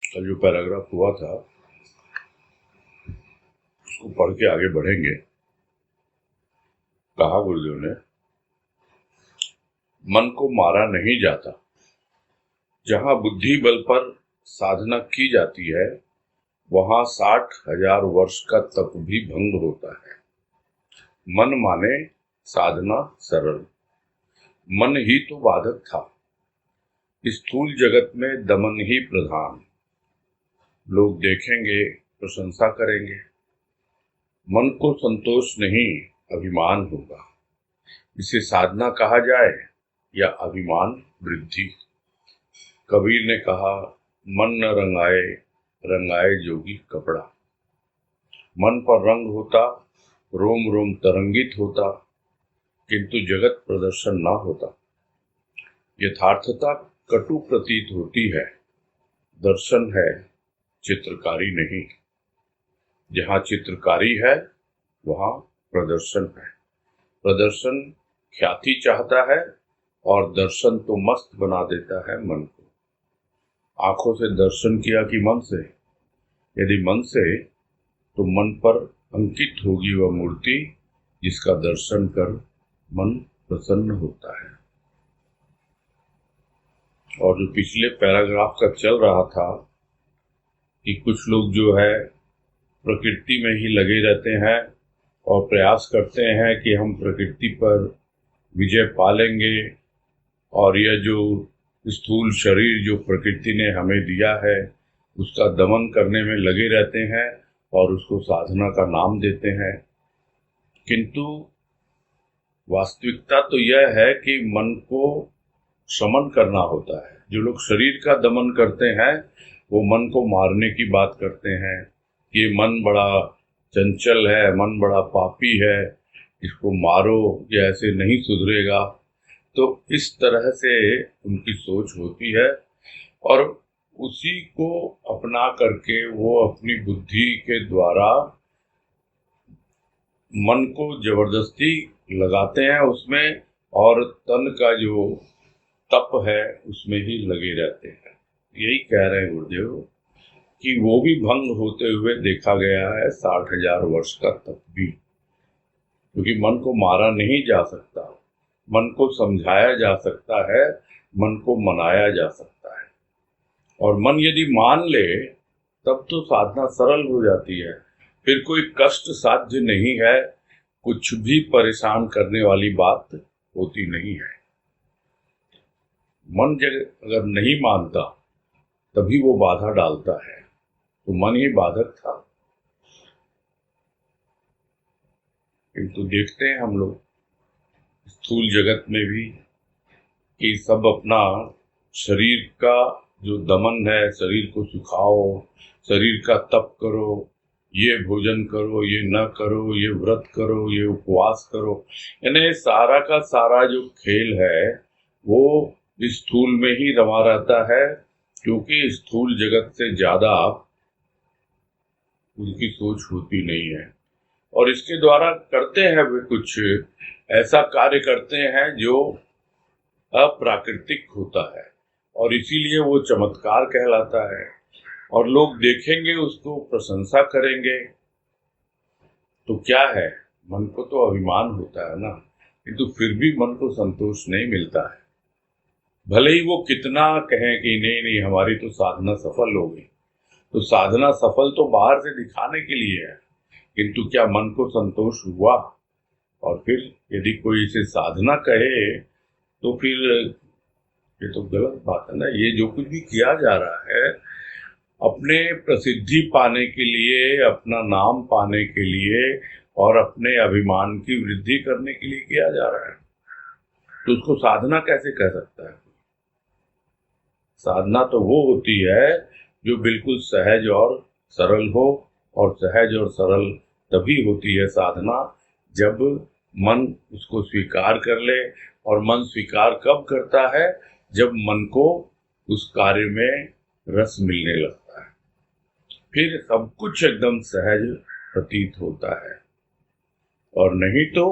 कल जो पैराग्राफ हुआ था उसको पढ़ के आगे बढ़ेंगे। कहा गुरुदेव ने, मन को मारा नहीं जाता। जहां बुद्धि बल पर साधना की जाती है वहां 60,000 वर्ष का तप भी भंग होता है। मन माने साधना सरल। मन ही तो बाधक था। स्थूल जगत में दमन ही प्रधान। लोग देखेंगे, प्रशंसा करेंगे। मन को संतोष नहीं, अभिमान होगा। इसे साधना कहा जाए या अभिमान वृद्धि। कबीर ने कहा, मन न रंगाए, रंगाए जोगी कपड़ा। मन पर रंग होता, रोम रोम तरंगित होता, किंतु जगत प्रदर्शन न होता। यथार्थता कटु प्रतीत होती है। दर्शन है, चित्रकारी नहीं। जहां चित्रकारी है वहां प्रदर्शन है। प्रदर्शन ख्याति चाहता है और दर्शन तो मस्त बना देता है मन को। आंखों से दर्शन किया कि मन से? यदि मन से, तो मन पर अंकित होगी वह मूर्ति जिसका दर्शन कर मन प्रसन्न होता है। और जो पिछले पैराग्राफ का चल रहा था कि कुछ लोग जो है प्रकृति में ही लगे रहते हैं और प्रयास करते हैं कि हम प्रकृति पर विजय पा लेंगे, और यह जो स्थूल शरीर जो प्रकृति ने हमें दिया है उसका दमन करने में लगे रहते हैं और उसको साधना का नाम देते हैं। किंतु वास्तविकता तो यह है कि मन को शमन करना होता है। जो लोग शरीर का दमन करते हैं वो मन को मारने की बात करते हैं कि ये मन बड़ा चंचल है, मन बड़ा पापी है, इसको मारो, ये ऐसे नहीं सुधरेगा। तो इस तरह से उनकी सोच होती है और उसी को अपना करके वो अपनी बुद्धि के द्वारा मन को जबरदस्ती लगाते हैं उसमें, और तन का जो तप है उसमें ही लगे रहते हैं। यही कह रहे हैं गुरुदेव कि वो भी भंग होते हुए देखा गया है, 60,000 वर्ष का तप भी। क्योंकि मन को मारा नहीं जा सकता, मन को समझाया जा सकता है, मन को मनाया जा सकता है। और मन यदि मान ले तब तो साधना सरल हो जाती है। फिर कोई कष्ट साध्य नहीं है, कुछ भी परेशान करने वाली बात होती नहीं है। मन अगर नहीं मानता तभी वो बाधा डालता है, तो मन ही बाधक था। किंतु देखते हैं हम लोग स्थूल जगत में भी कि सब अपना शरीर का जो दमन है, शरीर को सुखाओ, शरीर का तप करो, ये भोजन करो, ये न करो, ये व्रत करो, ये उपवास करो, यानी सारा का सारा जो खेल है वो स्थूल में ही रमा रहता है। क्योंकि स्थूल जगत से ज्यादा उनकी सोच होती नहीं है और इसके द्वारा करते हैं वे कुछ ऐसा कार्य करते हैं जो अप्राकृतिक होता है और इसीलिए वो चमत्कार कहलाता है और लोग देखेंगे, उसको प्रशंसा करेंगे। तो क्या है, मन को तो अभिमान होता है ना, किंतु फिर भी मन को संतोष नहीं मिलता है। भले ही वो कितना कहें कि नहीं नहीं हमारी तो साधना सफल हो गई, तो साधना सफल तो बाहर से दिखाने के लिए है, किंतु क्या मन को संतोष हुआ? और फिर यदि कोई इसे साधना कहे तो फिर ये तो गलत बात है ना। ये जो कुछ भी किया जा रहा है अपने प्रसिद्धि पाने के लिए, अपना नाम पाने के लिए और अपने अभिमान की वृद्धि करने के लिए किया जा रहा है, तो उसको साधना कैसे कह सकता है? साधना तो वो होती है जो बिल्कुल सहज और सरल हो, और सहज और सरल तभी होती है साधना जब मन उसको स्वीकार कर ले। और मन स्वीकार कब करता है? जब मन को उस कार्य में रस मिलने लगता है, फिर सब कुछ एकदम सहज प्रतीत होता है। और नहीं तो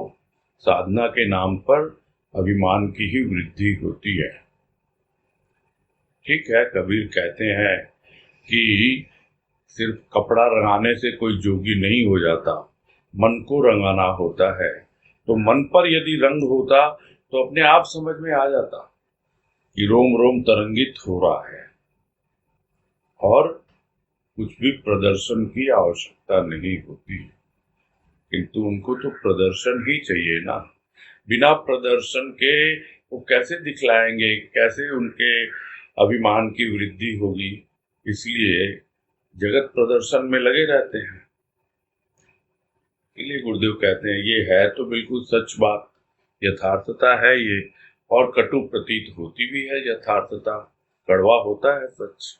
साधना के नाम पर अभिमान की ही वृद्धि होती है। ठीक है, कबीर कहते हैं कि सिर्फ कपड़ा रंगाने से कोई जोगी नहीं हो जाता, मन को रंगाना होता है। तो मन पर यदि रंग होता तो अपने आप समझ में आ जाता कि रोम रोम तरंगित हो रहा है और कुछ भी प्रदर्शन की आवश्यकता नहीं होती। किंतु उनको तो प्रदर्शन ही चाहिए ना। बिना प्रदर्शन के वो कैसे दिखलाएंगे, कैसे उनके अभिमान की वृद्धि होगी। इसलिए जगत प्रदर्शन में लगे रहते हैं। इसलिए गुरुदेव कहते हैं ये है तो बिल्कुल सच बात, यथार्थता है ये, और कटु प्रतीत होती भी है यथार्थता, कड़वा होता है सच।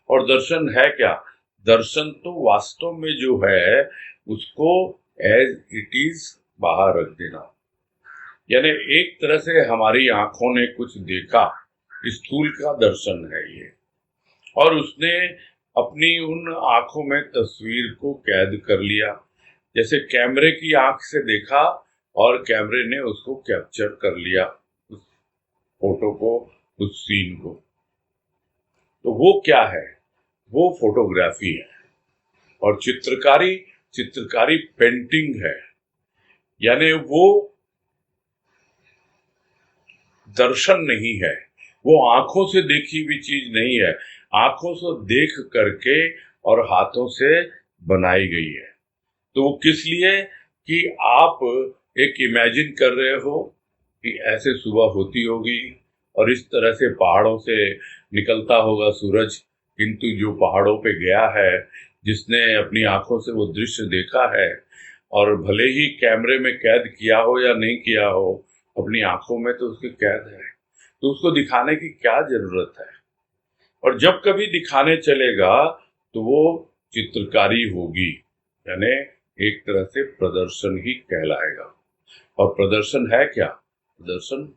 और दर्शन है क्या? दर्शन तो वास्तव में जो है उसको एज इट इज बाहर रख देना। यानी एक तरह से हमारी आंखों ने कुछ देखा, स्थूल का दर्शन है ये, और उसने अपनी उन आंखों में तस्वीर को कैद कर लिया। जैसे कैमरे की आंख से देखा और कैमरे ने उसको कैप्चर कर लिया, उस फोटो को, उस सीन को। तो वो क्या है? वो फोटोग्राफी है। और चित्रकारी पेंटिंग है। यानी वो दर्शन नहीं है, वो आंखों से देखी हुई चीज नहीं है, आंखों से देख करके और हाथों से बनाई गई है। तो वो किस लिए? कि आप एक इमेजिन कर रहे हो कि ऐसे सुबह होती होगी और इस तरह से पहाड़ों से निकलता होगा सूरज। किंतु जो पहाड़ों पे गया है, जिसने अपनी आंखों से वो दृश्य देखा है, और भले ही कैमरे में कैद किया हो या नहीं किया हो, अपनी आंखों में तो उसकी कैद है, तो उसको दिखाने की क्या जरूरत है। और जब कभी दिखाने चलेगा तो वो चित्रकारी होगी, यानी एक तरह से प्रदर्शन ही कहलाएगा। और प्रदर्शन है क्या? प्रदर्शन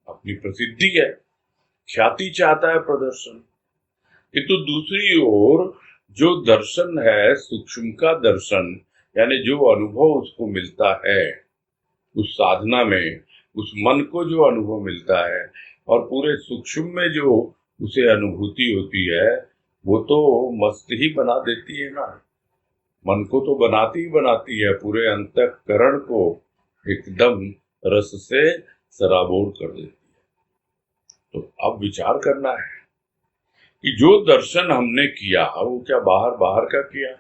अपनी प्रसिद्धि है, ख्याति चाहता है प्रदर्शन। किंतु दूसरी ओर जो दर्शन है, सूक्ष्म का दर्शन, यानी जो अनुभव उसको मिलता है उस साधना में, उस मन को जो अनुभव मिलता है, और पूरे सूक्ष्म में जो उसे अनुभूति होती है, वो तो मस्त ही बना देती है ना। मन को तो बनाती ही बनाती है, पूरे अंतःकरण को एकदम रस से सराबोर कर देती है। तो अब विचार करना है कि जो दर्शन हमने किया वो क्या बाहर बाहर का किया,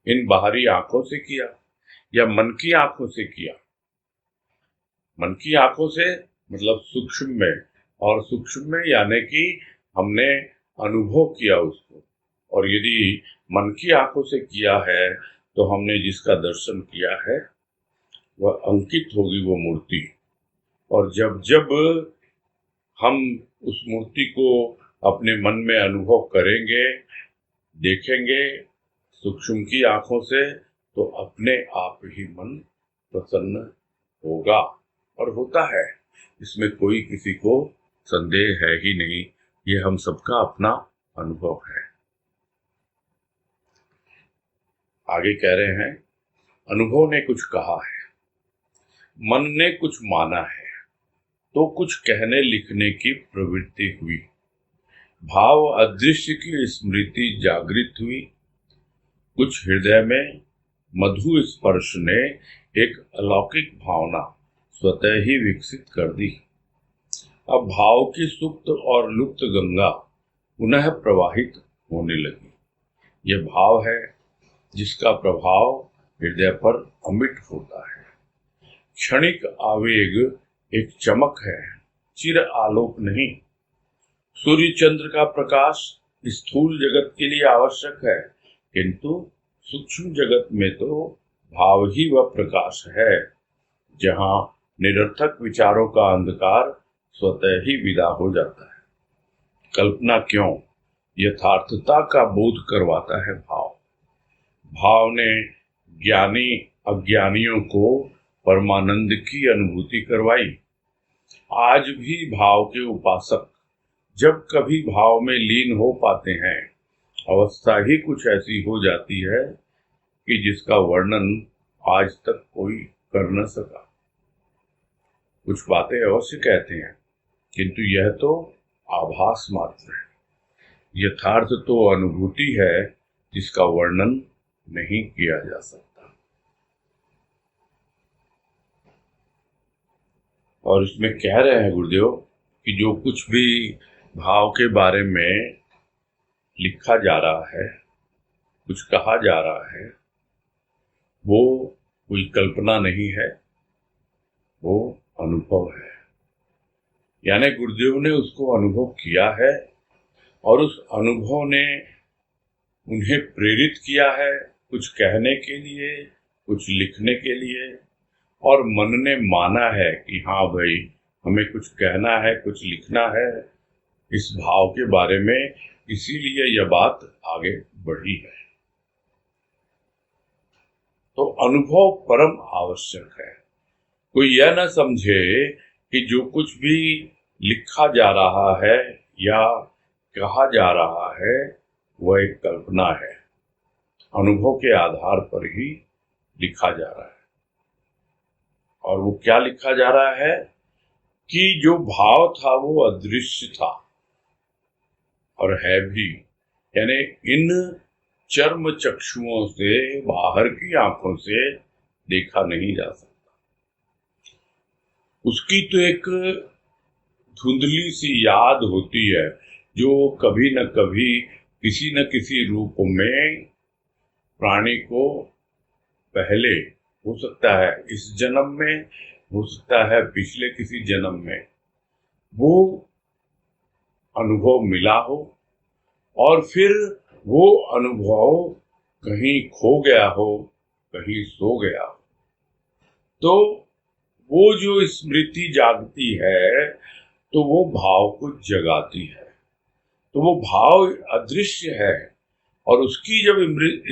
इन बाहरी आंखों से किया, या मन की आंखों से किया? मन की आंखों से मतलब सूक्ष्म में, और सूक्ष्म में यानी कि हमने अनुभव किया उसको। और यदि मन की आंखों से किया है तो हमने जिसका दर्शन किया है वह अंकित होगी वो मूर्ति। और जब जब हम उस मूर्ति को अपने मन में अनुभव करेंगे, देखेंगे सूक्ष्म की आंखों से, तो अपने आप ही मन प्रसन्न होगा, और होता है। इसमें कोई किसी को संदेह है ही नहीं, ये हम सबका अपना अनुभव है। आगे कह रहे हैं, अनुभव ने कुछ कहा है, मन ने कुछ माना है, तो कुछ कहने लिखने की प्रवृत्ति हुई, भाव अदृश्य की स्मृति जागृत हुई, कुछ हृदय में मधु स्पर्श ने एक अलौकिक भावना स्वतः ही विकसित कर दी। अब भाव की सुप्त और लुप्त गंगा पुनः प्रवाहित होने लगी। यह भाव है जिसका प्रभाव हृदय पर अमिट होता है। क्षणिक आवेग एक चमक है, चिर आलोक नहीं। सूर्य चंद्र का प्रकाश स्थूल जगत के लिए आवश्यक है, किंतु सूक्ष्म जगत में तो भाव ही वह प्रकाश है जहाँ निरर्थक विचारों का अंधकार स्वतः ही विदा हो जाता है। कल्पना क्यों, यथार्थता का बोध करवाता है भाव। भाव ने ज्ञानी अज्ञानियों को परमानंद की अनुभूति करवाई। आज भी भाव के उपासक जब कभी भाव में लीन हो पाते हैं, अवस्था ही कुछ ऐसी हो जाती है कि जिसका वर्णन आज तक कोई कर न सका। कुछ बातें अवश्य कहते हैं, किंतु यह तो आभास मात्र है। यथार्थ तो अनुभूति है जिसका वर्णन नहीं किया जा सकता। और इसमें कह रहे हैं गुरुदेव कि जो कुछ भी भाव के बारे में लिखा जा रहा है, कुछ कहा जा रहा है, वो कोई कल्पना नहीं है, वो अनुभव है। यानी गुरुदेव ने उसको अनुभव किया है और उस अनुभव ने उन्हें प्रेरित किया है कुछ कहने के लिए, कुछ लिखने के लिए, और मन ने माना है कि हाँ भाई, हमें कुछ कहना है, कुछ लिखना है इस भाव के बारे में, इसीलिए यह बात आगे बढ़ी है। तो अनुभव परम आवश्यक है। कोई यह न समझे कि जो कुछ भी लिखा जा रहा है या कहा जा रहा है वह एक कल्पना है, अनुभव के आधार पर ही लिखा जा रहा है। और वो क्या लिखा जा रहा है कि जो भाव था वो अदृश्य था और है भी, यानी इन चर्म चक्षुओं से, बाहर की आंखों से देखा नहीं जा सकता। उसकी तो एक धुंधली सी याद होती है जो कभी न कभी किसी न किसी रूप में प्राणी को पहले, हो सकता है इस जन्म में, हो सकता है पिछले किसी जन्म में, वो अनुभव मिला हो और फिर वो अनुभव कहीं खो गया हो, कहीं सो गया हो। तो वो जो स्मृति जागती है तो वो भाव को जगाती है। तो वो भाव अदृश्य है और उसकी जब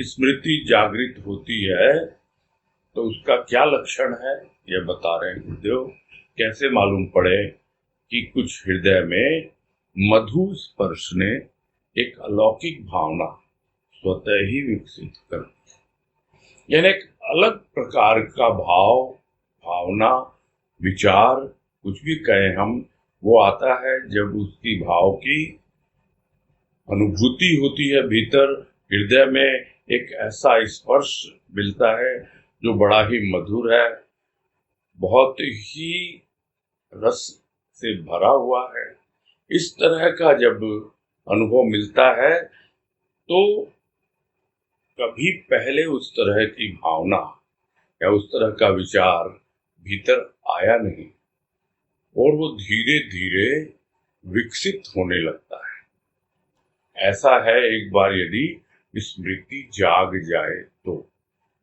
स्मृति जागृत होती है तो उसका क्या लक्षण है यह बता रहे हैं गुरुदेव। कैसे मालूम पड़े कि कुछ हृदय में मधु स्पर्श ने एक अलौकिक भावना स्वतः ही विकसित कर दी। यानी एक अलग प्रकार का भाव, भावना, विचार, कुछ भी कहें हम, वो आता है जब उसकी भाव की अनुभूति होती है। भीतर हृदय में एक ऐसा स्पर्श मिलता है जो बड़ा ही मधुर है, बहुत ही रस से भरा हुआ है। इस तरह का जब अनुभव मिलता है तो कभी पहले उस तरह की भावना या उस तरह का विचार भीतर आया नहीं और वो धीरे धीरे विकसित होने लगता है। ऐसा है एक बार यदि स्मृति जाग जाए तो।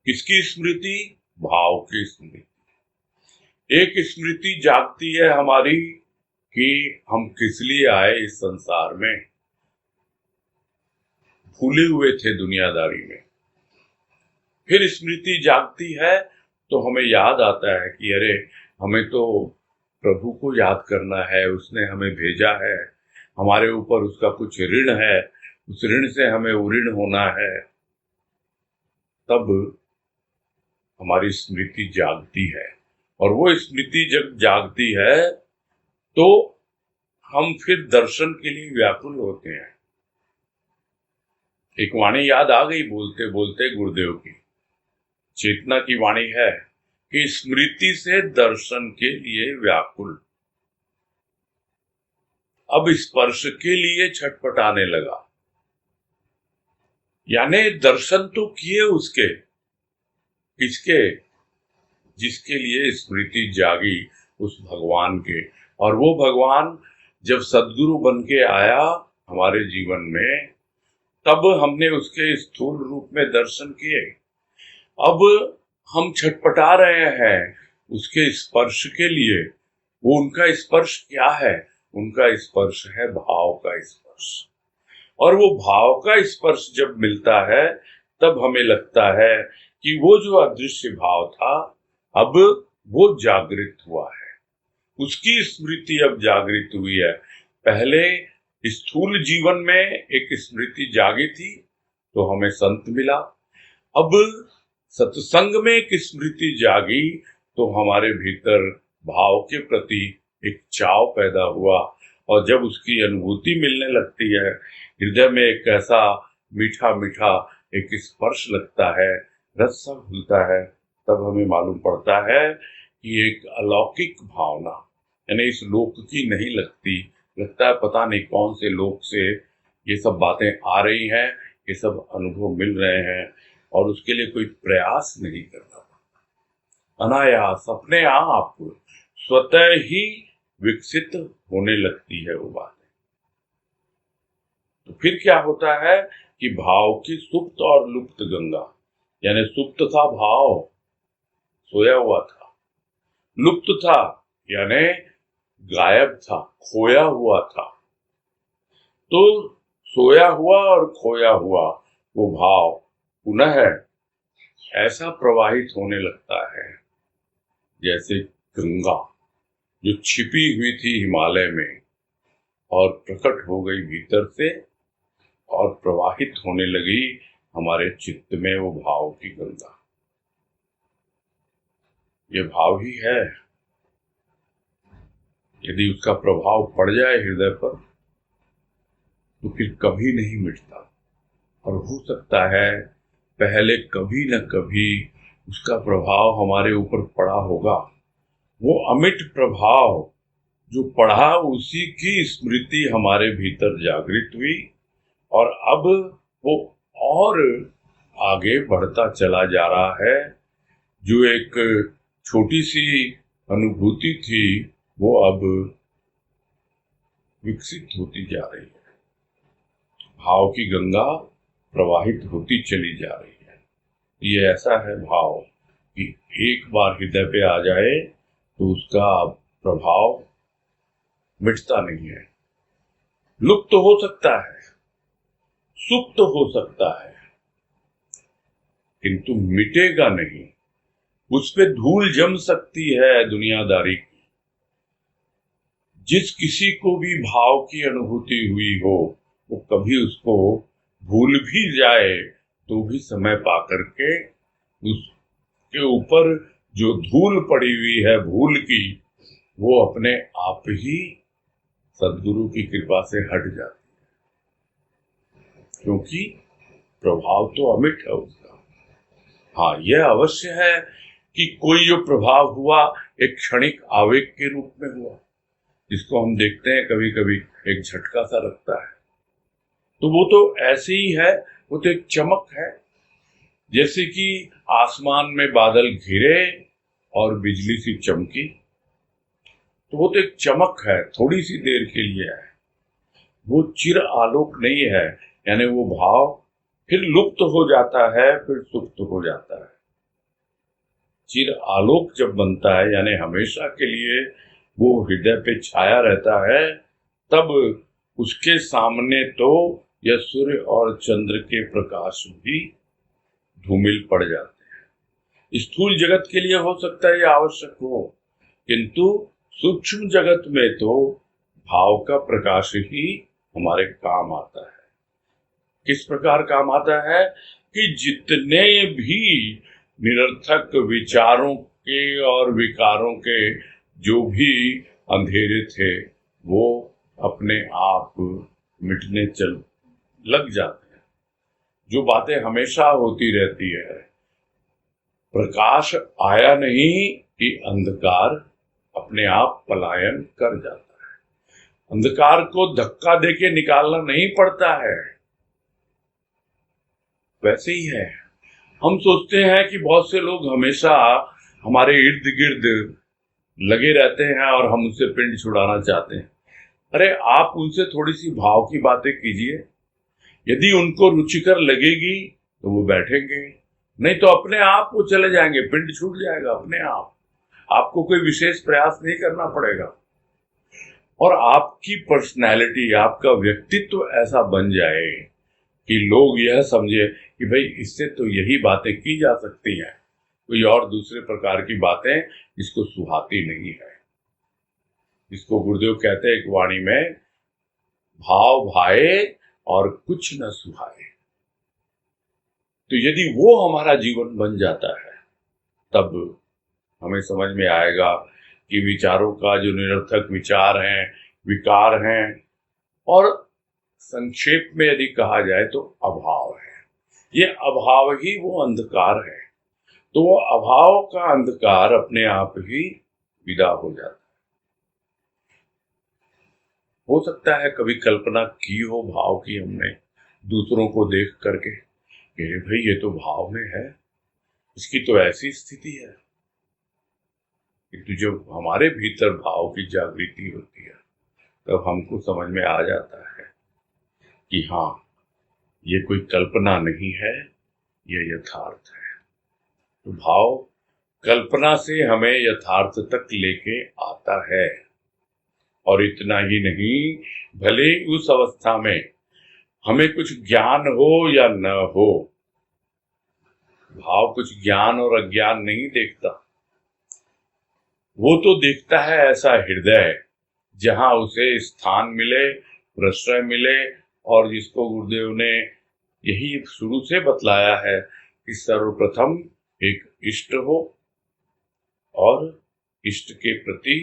किसकी स्मृति? भाव की स्मृति। एक स्मृति जागती है हमारी कि हम किस लिए आए इस संसार में, भूले हुए थे दुनियादारी में। फिर स्मृति जागती है तो हमें याद आता है कि अरे, हमें तो प्रभु को याद करना है, उसने हमें भेजा है, हमारे ऊपर उसका कुछ ऋण है, उस ऋण से हमें उऋण होना है। तब हमारी स्मृति जागती है और वो स्मृति जब जागती है तो हम फिर दर्शन के लिए व्याकुल होते हैं। एक वाणी याद आ गई बोलते बोलते गुरुदेव की, चेतना की वाणी है कि स्मृति से दर्शन के लिए व्याकुल। अब स्पर्श के लिए छटपटाने लगा। यानी दर्शन तो किए उसके, किसके? जिसके लिए स्मृति जागी, उस भगवान के। और वो भगवान जब सद्गुरु बन के आया हमारे जीवन में, तब हमने उसके स्थूल रूप में दर्शन किए। अब हम छटपटा रहे हैं उसके स्पर्श के लिए। वो उनका स्पर्श क्या है? उनका स्पर्श है भाव का स्पर्श। और वो भाव का स्पर्श जब मिलता है तब हमें लगता है कि वो जो अदृश्य भाव था अब वो जागृत हुआ है, उसकी स्मृति अब जागृत हुई है। पहले स्थूल जीवन में एक स्मृति जागी थी तो हमें संत मिला। अब सत्संग में एक स्मृति जागी तो हमारे भीतर भाव के प्रति एक चाव पैदा हुआ और जब उसकी अनुभूति मिलने लगती है, हृदय में एक ऐसा मीठा मीठा एक स्पर्श लगता है, रस सा घुलता है, तब हमें मालूम पड़ता है कि एक अलौकिक भावना यानी इस लोक की नहीं लगती, लगता है पता नहीं कौन से लोक से ये सब बातें आ रही हैं, ये सब अनुभव मिल रहे हैं, और उसके लिए कोई प्रयास नहीं करना पड़ता। अनायास अपने आप स्वतः ही विकसित होने लगती है वो बातें। तो फिर क्या होता है कि भाव की सुप्त और लुप्त गंगा, यानी सुप्त था भाव, सोया हुआ था, लुप्त था यानी गायब था, खोया हुआ था। तो सोया हुआ और खोया हुआ वो भाव पुनः ऐसा प्रवाहित होने लगता है जैसे गंगा जो छिपी हुई थी हिमालय में और प्रकट हो गई भीतर से और प्रवाहित होने लगी हमारे चित्त में वो भाव की गंगा। ये भाव ही है। यदि उसका प्रभाव पड़ जाए हृदय पर तो फिर कभी नहीं मिटता, और हो सकता है पहले कभी न कभी उसका प्रभाव हमारे ऊपर पड़ा होगा। वो अमिट प्रभाव जो पढ़ा उसी की स्मृति हमारे भीतर जागृत हुई, और अब वो और आगे बढ़ता चला जा रहा है। जो एक छोटी सी अनुभूति थी वो अब विकसित होती जा रही है, भाव की गंगा प्रवाहित होती चली जा रही है। ये ऐसा है भाव कि एक बार हृदय पे आ जाए तो उसका प्रभाव मिटता नहीं है, लुप्त तो हो सकता है, सुप्त तो हो सकता है, किंतु मिटेगा नहीं। उस पे धूल जम सकती है दुनियादारी की। जिस किसी को भी भाव की अनुभूति हुई हो वो कभी उसको भूल भी जाए तो भी समय पा करके उसके ऊपर जो धूल पड़ी हुई है भूल की, वो अपने आप ही सद्गुरु की कृपा से हट जाती है, क्योंकि प्रभाव तो अमिट है उसका। हाँ, यह अवश्य है कि कोई जो प्रभाव हुआ एक क्षणिक आवेग के रूप में हुआ, जिसको हम देखते हैं कभी कभी एक झटका सा लगता है, तो वो तो ऐसे ही है, वो तो एक चमक है। जैसे कि आसमान में बादल घिरे और बिजली सी चमकी, तो वो तो एक चमक है, थोड़ी सी देर के लिए है, वो चिर आलोक नहीं है। यानी वो भाव फिर लुप्त हो जाता है, फिर सुप्त हो जाता है। चिर आलोक जब बनता है यानी हमेशा के लिए वो हृदय पे छाया रहता है, तब उसके सामने तो यह सूर्य और चंद्र के प्रकाश भी धूमिल पड़ जाते हैं। स्थूल जगत के लिए हो सकता है यह आवश्यक हो, किंतु सूक्ष्म जगत में तो भाव का प्रकाश ही हमारे काम आता है। किस प्रकार काम आता है कि जितने भी निरर्थक विचारों के और विकारों के जो भी अंधेरे थे वो अपने आप मिटने चल लग जाते हैं। जो बातें हमेशा होती रहती है, प्रकाश आया नहीं कि अंधकार अपने आप पलायन कर जाता है। अंधकार को धक्का देके निकालना नहीं पड़ता है। वैसे ही है, हम सोचते हैं कि बहुत से लोग हमेशा हमारे इर्द गिर्द लगे रहते हैं और हम उनसे पिंड छुड़ाना चाहते हैं। अरे आप उनसे थोड़ी सी भाव की बातें कीजिए, यदि उनको रुचिकर लगेगी तो वो बैठेंगे, नहीं तो अपने आप वो चले जाएंगे, पिंड छूट जाएगा अपने आप। आपको कोई विशेष प्रयास नहीं करना पड़ेगा, और आपकी पर्सनैलिटी, आपका व्यक्तित्व ऐसा बन जाए कि लोग यह समझे कि भाई इससे तो यही बातें की जा सकती हैं, कोई और दूसरे प्रकार की बातें इसको सुहाती नहीं है। इसको गुरुदेव कहते हैं एक वाणी में, भाव भाए और कुछ न सुहाए। तो यदि वो हमारा जीवन बन जाता है तब हमें समझ में आएगा कि विचारों का जो निरर्थक विचार हैं, विकार हैं, और संक्षेप में यदि कहा जाए तो अभाव है। ये अभाव ही वो अंधकार है। तो वो अभाव का अंधकार अपने आप ही विदा हो जाता है। हो सकता है कभी कल्पना की हो भाव की हमने, दूसरों को देख करके, अरे भाई ये तो भाव में है, इसकी तो ऐसी स्थिति है। किंतु जब हमारे भीतर भाव की जागृति होती है तब हमको समझ में आ जाता है कि हाँ, ये कोई कल्पना नहीं है, ये यथार्थ है। तो भाव कल्पना से हमें यथार्थ तक लेके आता है। और इतना ही नहीं, भले उस अवस्था में हमें कुछ ज्ञान हो या न हो, भाव कुछ ज्ञान और अज्ञान नहीं देखता। वो तो देखता है ऐसा हृदय जहां उसे स्थान मिले, प्रश्रय मिले, और जिसको गुरुदेव ने यही शुरू से बतलाया है कि सर्वप्रथम एक इष्ट हो और इष्ट के प्रति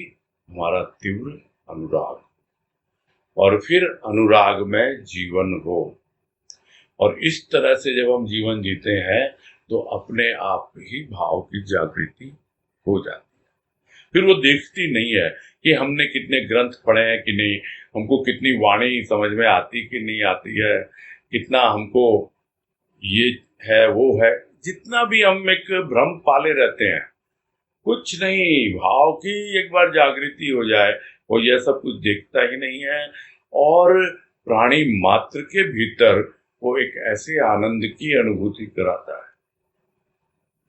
हमारा तीव्र अनुराग, और फिर अनुराग में जीवन हो। और इस तरह से जब हम जीवन जीते हैं तो अपने आप ही भाव की जागृति हो जाती है। फिर वो देखती नहीं है कि हमने कितने ग्रंथ पढ़े हैं कि नहीं, हमको कितनी वाणी समझ में आती कि नहीं आती है, कितना हमको ये है वो है। जितना भी हम एक भ्रम पाले रहते हैं, कुछ नहीं, भाव की एक बार जागृति हो जाए वो यह सब कुछ देखता ही नहीं है। और प्राणी मात्र के भीतर वो एक ऐसे आनंद की अनुभूति कराता है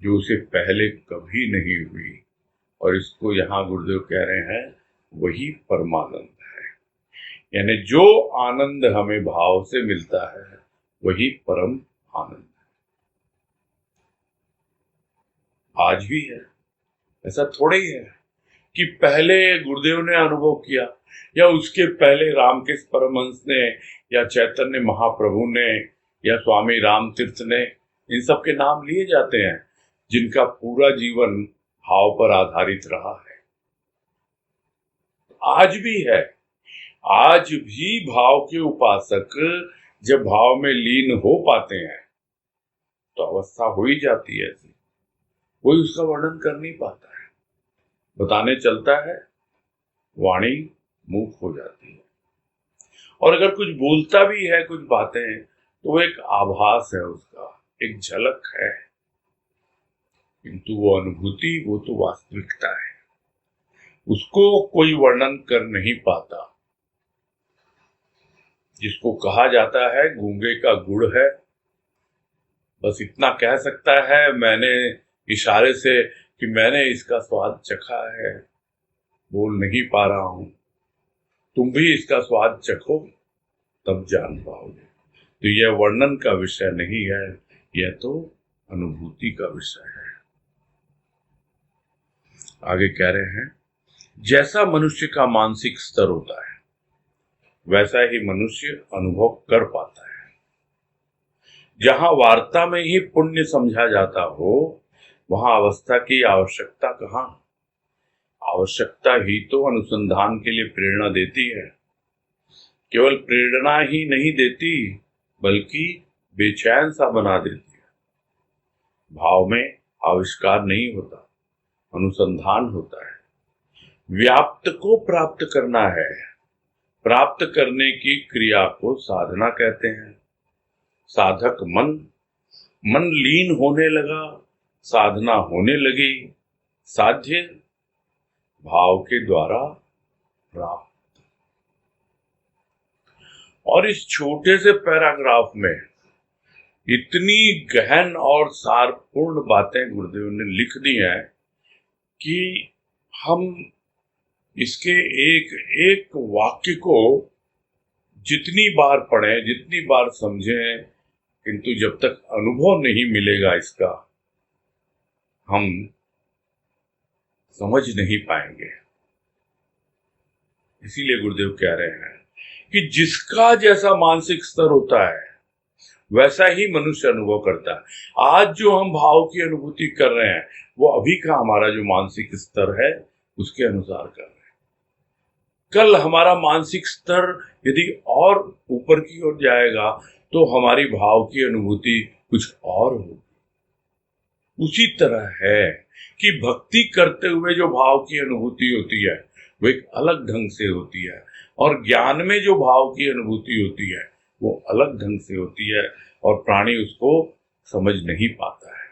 जो उसे पहले कभी नहीं हुई। और इसको यहाँ गुरुदेव कह रहे हैं वही परमानंद है। यानी जो आनंद हमें भाव से मिलता है वही परम आनंद है। आज भी है, ऐसा थोड़ा ही है कि पहले गुरुदेव ने अनुभव किया या उसके पहले रामकृष्ण परमहंस ने या चैतन्य महाप्रभु ने या स्वामी राम तीर्थ ने, इन सब के नाम लिए जाते हैं जिनका पूरा जीवन भाव पर आधारित रहा है। आज भी है, आज भी भाव के उपासक जब भाव में लीन हो पाते हैं तो अवस्था हो ही जाती है ऐसी, कोई उसका वर्णन कर नहीं पाता है। बताने चलता है, वाणी मूक हो जाती है। और अगर कुछ बोलता भी है कुछ बातें तो वो एक आभास है, उसका एक झलक है, किंतु वो अनुभूति वो तो वास्तविकता है, उसको कोई वर्णन कर नहीं पाता। जिसको कहा जाता है गूंगे का गुड़ है, बस इतना कह सकता है मैंने इशारे से कि मैंने इसका स्वाद चखा है, बोल नहीं पा रहा हूं। तुम भी इसका स्वाद चखो तब जान पाओगे। तो यह वर्णन का विषय नहीं है, यह तो अनुभूति का विषय है। आगे कह रहे हैं, जैसा मनुष्य का मानसिक स्तर होता है वैसा ही मनुष्य अनुभव कर पाता है। जहां वार्ता में ही पुण्य समझा जाता हो वहां अवस्था की आवश्यकता कहां। आवश्यकता ही तो अनुसंधान के लिए प्रेरणा देती है। केवल प्रेरणा ही नहीं देती बल्कि बेचैन सा बना देती है। भाव में आविष्कार नहीं होता, अनुसंधान होता है। व्याप्त को प्राप्त करना है, प्राप्त करने की क्रिया को साधना कहते हैं। साधक मन लीन होने लगा, साधना होने लगी, साध्य भाव के द्वारा प्राप्त। और इस छोटे से पैराग्राफ में इतनी गहन और सारपूर्ण बातें गुरुदेव ने लिख दी हैं कि हम इसके एक एक वाक्य को जितनी बार पढ़ें, जितनी बार समझें, किंतु जब तक अनुभव नहीं मिलेगा इसका, हम समझ नहीं पाएंगे। इसीलिए गुरुदेव कह रहे हैं कि जिसका जैसा मानसिक स्तर होता है वैसा ही मनुष्य अनुभव करता है। आज जो हम भाव की अनुभूति कर रहे हैं वो अभी का हमारा जो मानसिक स्तर है उसके अनुसार कर रहे हैं। कल हमारा मानसिक स्तर यदि और ऊपर की ओर जाएगा तो हमारी भाव की अनुभूति कुछ और होगी। उसी तरह है कि भक्ति करते हुए जो भाव की अनुभूति होती है वो एक अलग ढंग से होती है, और ज्ञान में जो भाव की अनुभूति होती है वो अलग ढंग से होती है, और प्राणी उसको समझ नहीं पाता है।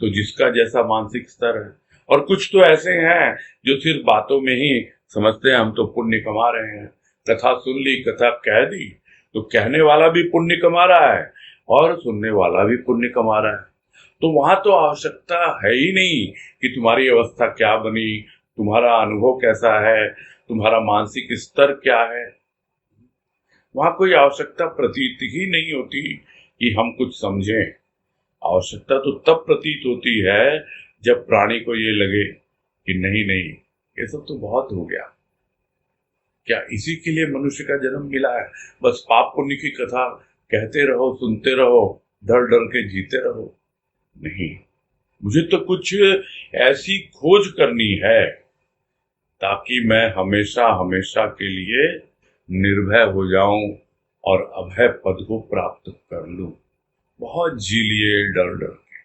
तो जिसका जैसा मानसिक स्तर है, और कुछ तो ऐसे हैं जो सिर्फ बातों में ही समझते हैं हम तो पुण्य कमा रहे हैं, कथा सुन ली, कथा कह दी, तो कहने वाला भी पुण्य कमा रहा है और सुनने वाला भी पुण्य कमा रहा है। तो वहां तो आवश्यकता है ही नहीं कि तुम्हारी अवस्था क्या बनी, तुम्हारा अनुभव कैसा है, तुम्हारा मानसिक स्तर क्या है। वहां कोई आवश्यकता प्रतीत ही नहीं होती कि हम कुछ समझें। आवश्यकता तो तब प्रतीत होती है जब प्राणी को ये लगे कि नहीं नहीं, ये सब तो बहुत हो गया। क्या इसी के लिए मनुष्य का जन्म मिला है? बस पाप पुण्य की कथा कहते रहो, सुनते रहो, डर डर के जीते रहो? नहीं, मुझे तो कुछ ऐसी खोज करनी है ताकि मैं हमेशा हमेशा के लिए निर्भय हो जाऊं और अभय पद को प्राप्त कर लूं। बहुत जी लिए डर डर के।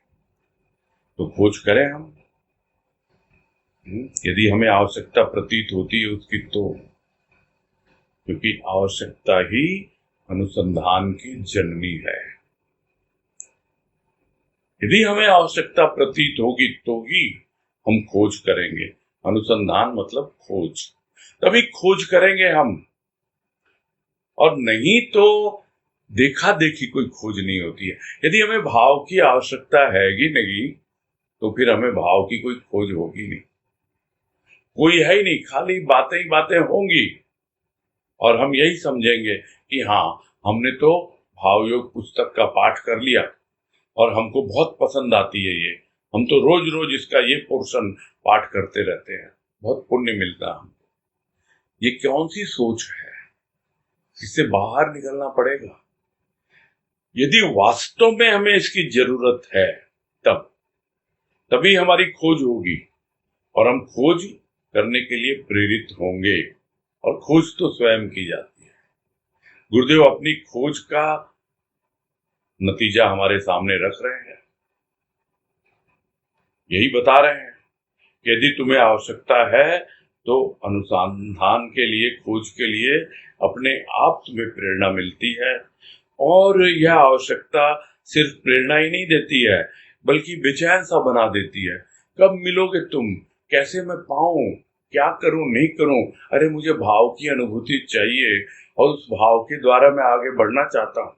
तो खोज करें हम। यदि हमें आवश्यकता प्रतीत होती है उसकी, तो क्योंकि आवश्यकता ही अनुसंधान की जननी है। यदि हमें आवश्यकता प्रतीत होगी तो ही हम खोज करेंगे। अनुसंधान मतलब खोज, तभी खोज करेंगे हम, और नहीं तो देखा देखी कोई खोज नहीं होती है। यदि हमें भाव की आवश्यकता है ही नहीं तो फिर हमें भाव की कोई खोज होगी नहीं, कोई है ही नहीं, खाली बातें ही बातें होंगी, और हम यही समझेंगे कि हाँ, हमने तो भाव योग पुस्तक का पाठ कर लिया और हमको बहुत पसंद आती है ये, हम तो रोज रोज इसका ये पोर्शन पाठ करते रहते हैं, बहुत पुण्य मिलता है हमको। ये कौन सी सोच है? इससे बाहर निकलना पड़ेगा। यदि वास्तव में हमें इसकी जरूरत है तभी हमारी खोज होगी, और हम खोज करने के लिए प्रेरित होंगे, और खोज तो स्वयं की जाती है। गुरुदेव अपनी खोज का नतीजा हमारे सामने रख रहे हैं, यही बता रहे हैं कि यदि तुम्हें आवश्यकता है तो अनुसंधान के लिए, खोज के लिए अपने आप तुम्हें प्रेरणा मिलती है। और यह आवश्यकता सिर्फ प्रेरणा ही नहीं देती है बल्कि बेचैन सा बना देती है। कब मिलोगे तुम? कैसे मैं पाऊं? क्या करूं, नहीं करूं? अरे मुझे भाव की अनुभूति चाहिए और उस भाव के द्वारा मैं आगे बढ़ना चाहता हूं।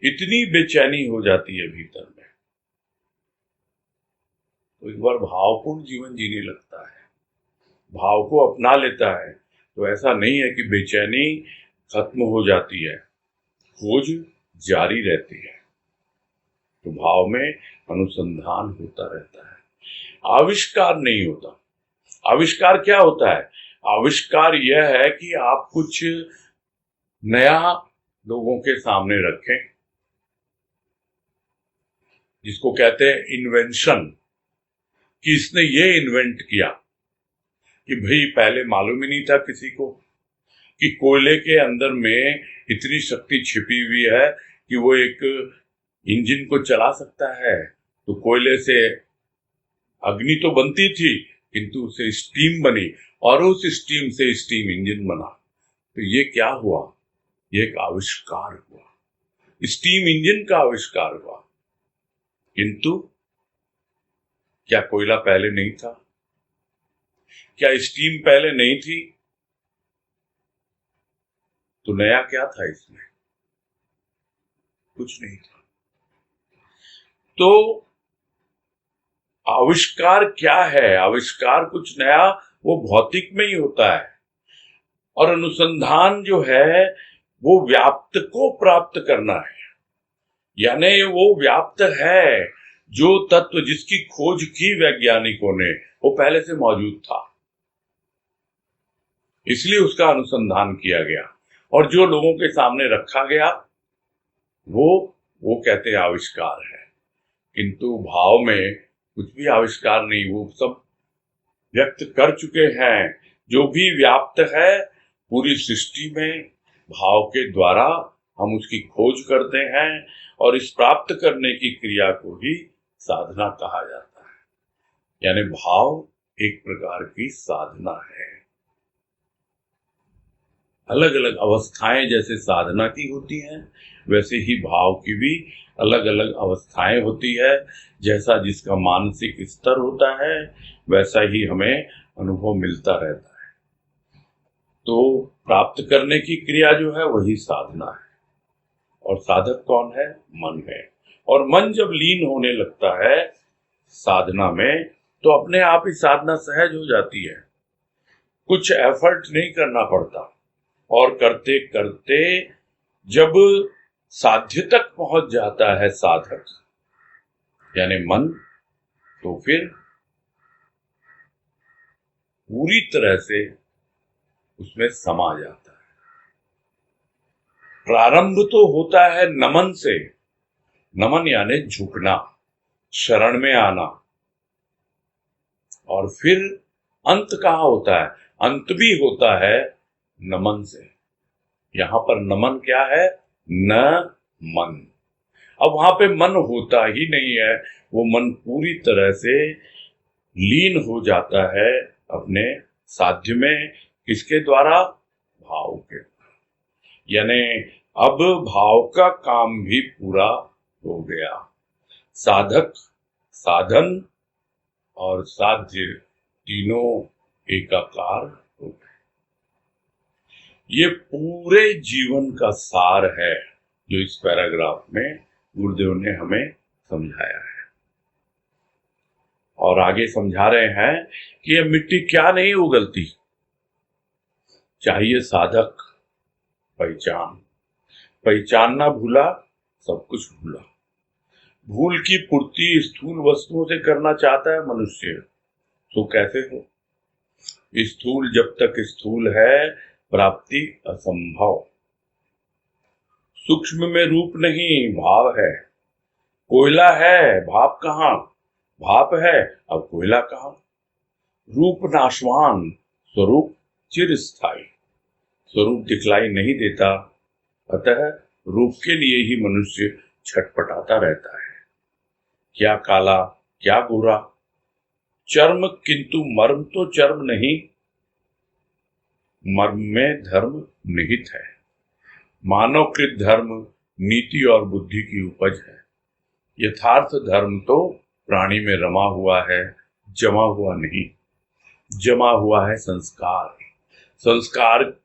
इतनी बेचैनी हो जाती है भीतर में, तो एक बार भावपूर्ण जीवन जीने लगता है, भाव को अपना लेता है, तो ऐसा नहीं है कि बेचैनी खत्म हो जाती है, खोज जारी रहती है। तो भाव में अनुसंधान होता रहता है, आविष्कार नहीं होता। आविष्कार क्या होता है? आविष्कार यह है कि आप कुछ नया लोगों के सामने रखें, जिसको कहते हैं इन्वेंशन, कि इसने ये इन्वेंट किया, कि भाई पहले मालूम ही नहीं था किसी को कि कोयले के अंदर में इतनी शक्ति छिपी हुई है कि वो एक इंजन को चला सकता है। तो कोयले से अग्नि तो बनती थी किंतु उससे स्टीम बनी, और उस स्टीम से स्टीम इंजन बना। तो ये क्या हुआ? ये एक आविष्कार हुआ, स्टीम इंजन का आविष्कार हुआ। किंतु क्या कोयला पहले नहीं था? क्या स्टीम पहले नहीं थी? तो नया क्या था इसमें? कुछ नहीं था। तो आविष्कार क्या है? आविष्कार कुछ नया वो भौतिक में ही होता है, और अनुसंधान जो है वो व्याप्त को प्राप्त करना है। यानी वो व्याप्त है, जो तत्व जिसकी खोज की वैज्ञानिकों ने, वो पहले से मौजूद था, इसलिए उसका अनुसंधान किया गया, और जो लोगों के सामने रखा गया वो कहते हैं आविष्कार है। किंतु भाव में कुछ भी आविष्कार नहीं, वो सब व्यक्त कर चुके हैं जो भी व्याप्त है पूरी सृष्टि में, भाव के द्वारा हम उसकी खोज करते हैं और इस प्राप्त करने की क्रिया को ही साधना कहा जाता है। यानी भाव एक प्रकार की साधना है। अलग अलग अवस्थाएं जैसे साधना की होती हैं, वैसे ही भाव की भी अलग अलग अवस्थाएं होती है। जैसा जिसका मानसिक स्तर होता है वैसा ही हमें अनुभव मिलता रहता है। तो प्राप्त करने की क्रिया जो है वही साधना है। और साधक कौन है? मन है। और मन जब लीन होने लगता है साधना में तो अपने आप ही साधना सहज हो जाती है। कुछ एफर्ट नहीं करना पड़ता। और करते करते जब साध्य तक पहुंच जाता है साधक यानी मन, तो फिर पूरी तरह से उसमें समा जाता है। प्रारंभ तो होता है नमन से। नमन यानी झुकना, शरण में आना। और फिर अंत कहाँ होता है? अंत भी होता है नमन से। यहां पर नमन क्या है? न मन। अब वहां पे मन होता ही नहीं है, वो मन पूरी तरह से लीन हो जाता है अपने साध्य में। किसके द्वारा? भाव के। यानी अब भाव का काम भी पूरा हो गया। साधक, साधन और साध्य तीनों एकाकार हो गए। ये पूरे जीवन का सार है जो इस पैराग्राफ में गुरुदेव ने हमें समझाया है। और आगे समझा रहे हैं कि ये मिट्टी क्या नहीं उगलती। चाहिए साधक पहचान। पहचानना भूला, सब कुछ भूला। भूल की पूर्ति स्थूल वस्तुओं से करना चाहता है मनुष्य, तो कैसे हो? स्थूल जब तक स्थूल है, प्राप्ति असंभव। सूक्ष्म में रूप नहीं, भाव है। कोयला है, भाप कहाँ? भाप है, अब कोयला कहाँ? रूप नाशवान, स्वरूप चिरस्थायी। स्वरूप दिखलाई नहीं देता, अतः रूप के लिए ही मनुष्य छटपटाता रहता है। क्या काला, क्या गोरा? चर्म किंतु मर्म तो चर्म नहीं, मर्म में धर्म निहित है। मानवकृत धर्म नीति और बुद्धि की उपज है। यथार्थ धर्म तो प्राणी में रमा हुआ है, जमा हुआ नहीं। जमा हुआ है संस्कार। संस्कार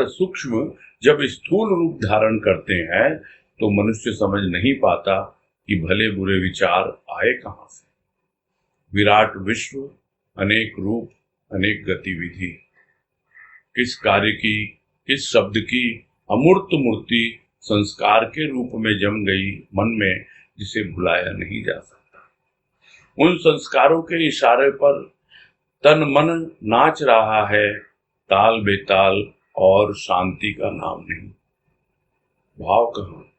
सूक्ष्म जब स्थूल रूप धारण करते हैं तो मनुष्य समझ नहीं पाता कि भले बुरे विचार आए कहां से। विराट विश्व, अनेक रूप, अनेक गतिविधि। किस कार्य की, किस शब्द की अमूर्त मूर्ति संस्कार के रूप में जम गई मन में, जिसे भुलाया नहीं जा सकता। उन संस्कारों के इशारे पर तन मन नाच रहा है, ताल बेताल, और शांति का नाम नहीं। भाव कहाँ?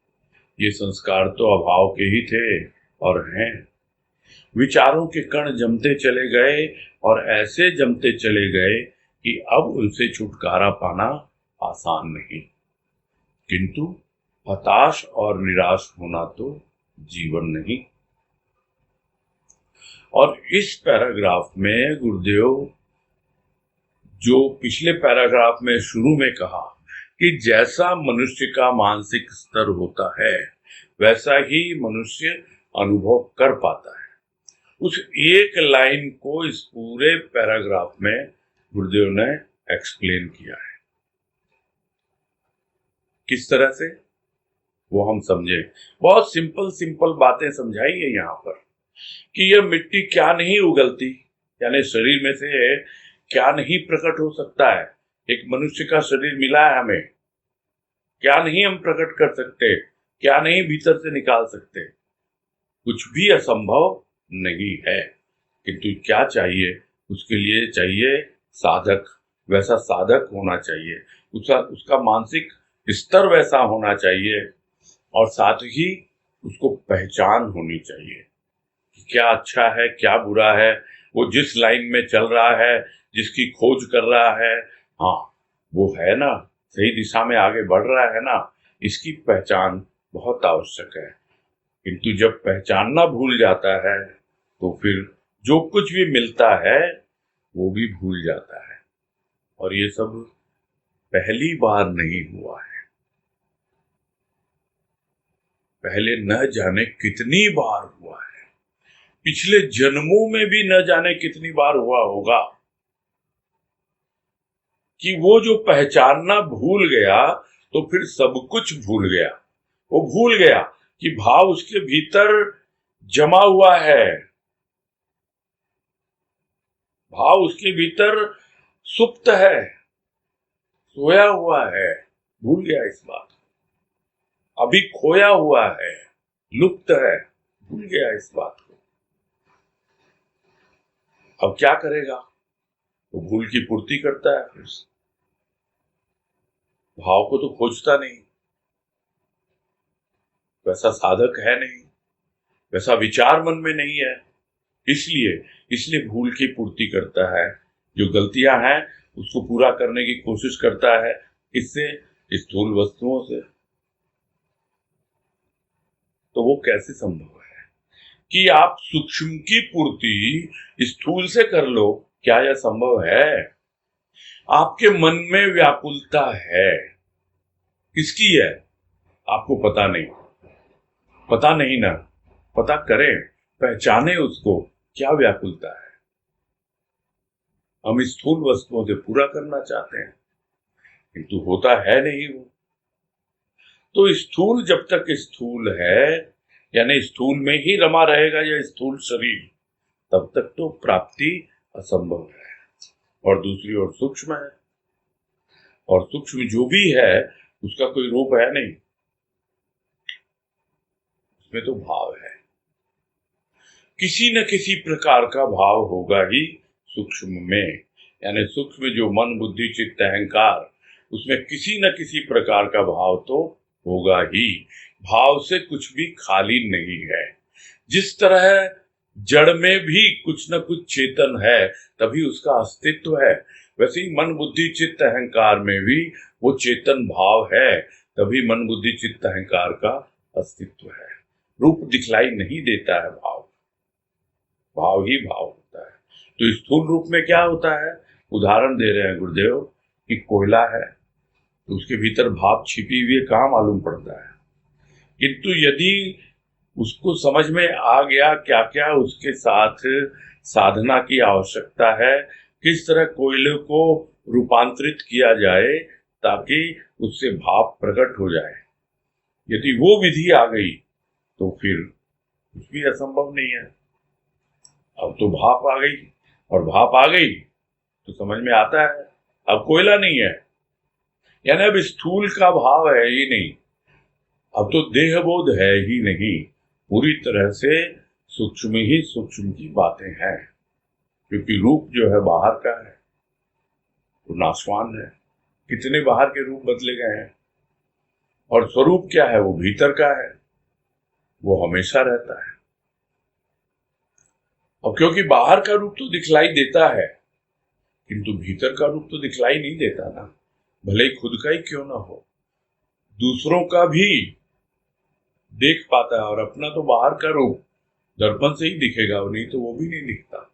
ये संस्कार तो अभाव के ही थे और हैं। विचारों के कण जमते चले गए और ऐसे जमते चले गए कि अब उनसे छुटकारा पाना आसान नहीं। किंतु हताश और निराश होना तो जीवन नहीं। और इस पैराग्राफ में गुरुदेव जो पिछले पैराग्राफ में शुरू में कहा कि जैसा मनुष्य का मानसिक स्तर होता है वैसा ही मनुष्य अनुभव कर पाता है, उस एक लाइन को इस पूरे पैराग्राफ में गुरुदेव ने एक्सप्लेन किया है। किस तरह से वो हम समझे। बहुत सिंपल बातें समझाई है यहाँ पर कि यह मिट्टी क्या नहीं उगलती, यानी शरीर में से क्या नहीं प्रकट हो सकता है। एक मनुष्य का शरीर मिला है हमें, क्या नहीं हम प्रकट कर सकते, क्या नहीं भीतर से निकाल सकते। कुछ भी असंभव नहीं है। किंतु क्या चाहिए? उसके लिए चाहिए साधक। वैसा साधक होना चाहिए, उसका मानसिक स्तर वैसा होना चाहिए और साथ ही उसको पहचान होनी चाहिए कि क्या अच्छा है, क्या बुरा है। वो जिस लाइन में चल रहा है, जिसकी खोज कर रहा है, हाँ वो है ना, सही दिशा में आगे बढ़ रहा है ना, इसकी पहचान बहुत आवश्यक है। किंतु जब पहचानना भूल जाता है तो फिर जो कुछ भी मिलता है वो भी भूल जाता है। और ये सब पहली बार नहीं हुआ है, पहले न जाने कितनी बार हुआ है, पिछले जन्मों में भी न जाने कितनी बार हुआ होगा कि वो जो पहचानना भूल गया तो फिर सब कुछ भूल गया। वो भूल गया कि भाव उसके भीतर जमा हुआ है, भाव उसके भीतर सुप्त है, सोया हुआ है, भूल गया इस बात, अभी खोया हुआ है, लुप्त है, भूल गया इस बात को। अब क्या करेगा? वो भूल की पूर्ति करता है, फिर भाव को तो खोजता नहीं, वैसा साधक है नहीं, वैसा विचार मन में नहीं है, इसलिए भूल की पूर्ति करता है, जो गलतियां हैं उसको पूरा करने की कोशिश करता है। इससे स्थूल वस्तुओं से। तो वो कैसे संभव है कि आप सूक्ष्म की पूर्ति स्थूल से कर लो? क्या यह संभव है? आपके मन में व्याकुलता है, किसकी है आपको पता नहीं, पता नहीं ना, पता करें, पहचाने उसको, क्या व्याकुलता है। हम स्थूल वस्तुओं से पूरा करना चाहते हैं किंतु होता है नहीं वो। तो स्थूल जब तक स्थूल है, यानी स्थूल में ही रमा रहेगा यह स्थूल शरीर, तब तक तो प्राप्ति असंभव है। और दूसरी ओर सूक्ष्म है, और सूक्ष्म जो भी है उसका कोई रूप है नहीं, उसमें तो भाव है, किसी न किसी प्रकार का भाव होगा ही सूक्ष्म में। यानी सूक्ष्म जो मन बुद्धि चित्त अहंकार, उसमें किसी न किसी प्रकार का भाव तो होगा ही। भाव से कुछ भी खाली नहीं है। जिस तरह जड़ में भी कुछ न कुछ चेतन है तभी उसका अस्तित्व है, वैसे ही मन बुद्धि चित्त अहंकार में भी वो चेतन भाव है, तभी मन बुद्धि चित्त अहंकार का अस्तित्व है। रूप दिखलाई नहीं देता है भाव, भाव ही भाव होता है। तो स्थूल रूप में क्या होता है? उदाहरण दे रहे हैं गुरुदेव कि कोयला है तो उसके भीतर भाप छिपी हुई कहाँ मालूम पड़ता है, किंतु यदि उसको समझ में आ गया क्या क्या उसके साथ साधना की आवश्यकता है, किस तरह कोयले को रूपांतरित किया जाए ताकि उससे भाप प्रकट हो जाए, यदि वो विधि आ गई तो फिर कुछ भी असंभव नहीं है। अब तो भाप आ गई, और भाप आ गई तो समझ में आता है अब कोयला नहीं है, यानी अब स्थूल का भाव है ही नहीं, अब तो देहबोध है ही नहीं, पूरी तरह से सूक्ष्म ही सूक्ष्म की बातें हैं। क्योंकि रूप जो है बाहर का है, वो नाशवान है, कितने बाहर के रूप बदले गए हैं, और स्वरूप क्या है? वो भीतर का है, वो हमेशा रहता है। अब क्योंकि बाहर का रूप तो दिखलाई देता है किंतु भीतर का रूप तो दिखलाई नहीं देता ना, भले ही खुद का ही क्यों ना हो, दूसरों का भी देख पाता है, और अपना तो बाहर का रूप दर्पण से ही दिखेगा, नहीं तो वो भी नहीं दिखता।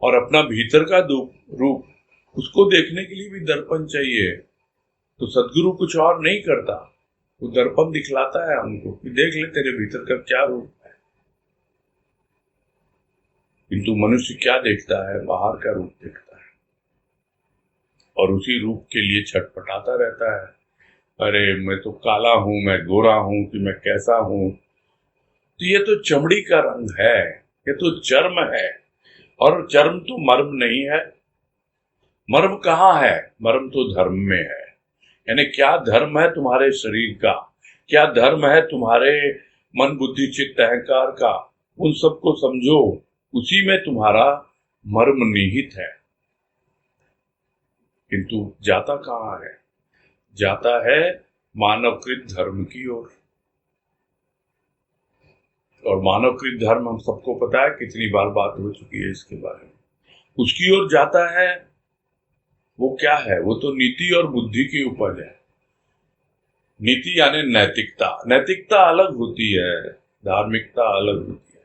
और अपना भीतर का रूप उसको देखने के लिए भी दर्पण चाहिए। तो सदगुरु कुछ और नहीं करता, वो दर्पण दिखलाता है हमको कि देख ले तेरे भीतर का क्या रूप है। किंतु मनुष्य क्या देखता है? बाहर का रूप देखता है, और उसी रूप के लिए छटपटाता रहता है, अरे मैं तो काला हूं, मैं गोरा हूं, कि मैं कैसा हूं। तो ये तो चमड़ी का रंग है, ये तो चर्म है, और चर्म तो मर्म नहीं है। मर्म कहाँ है? मर्म तो धर्म में है। यानी क्या धर्म है तुम्हारे शरीर का, क्या धर्म है तुम्हारे मन बुद्धि चित्त अहंकार का, उन सबको समझो, उसी में तुम्हारा मर्म निहित है। किंतु जाता कहाँ है? जाता है मानवकृत धर्म की ओर। और मानवकृत धर्म हम सबको पता है, कितनी बार बात हो चुकी है इसके बारे में। उसकी ओर जाता है, वो क्या है? वो तो नीति और बुद्धि की उपज है। नीति यानी नैतिकता। नैतिकता अलग होती है, धार्मिकता अलग होती है।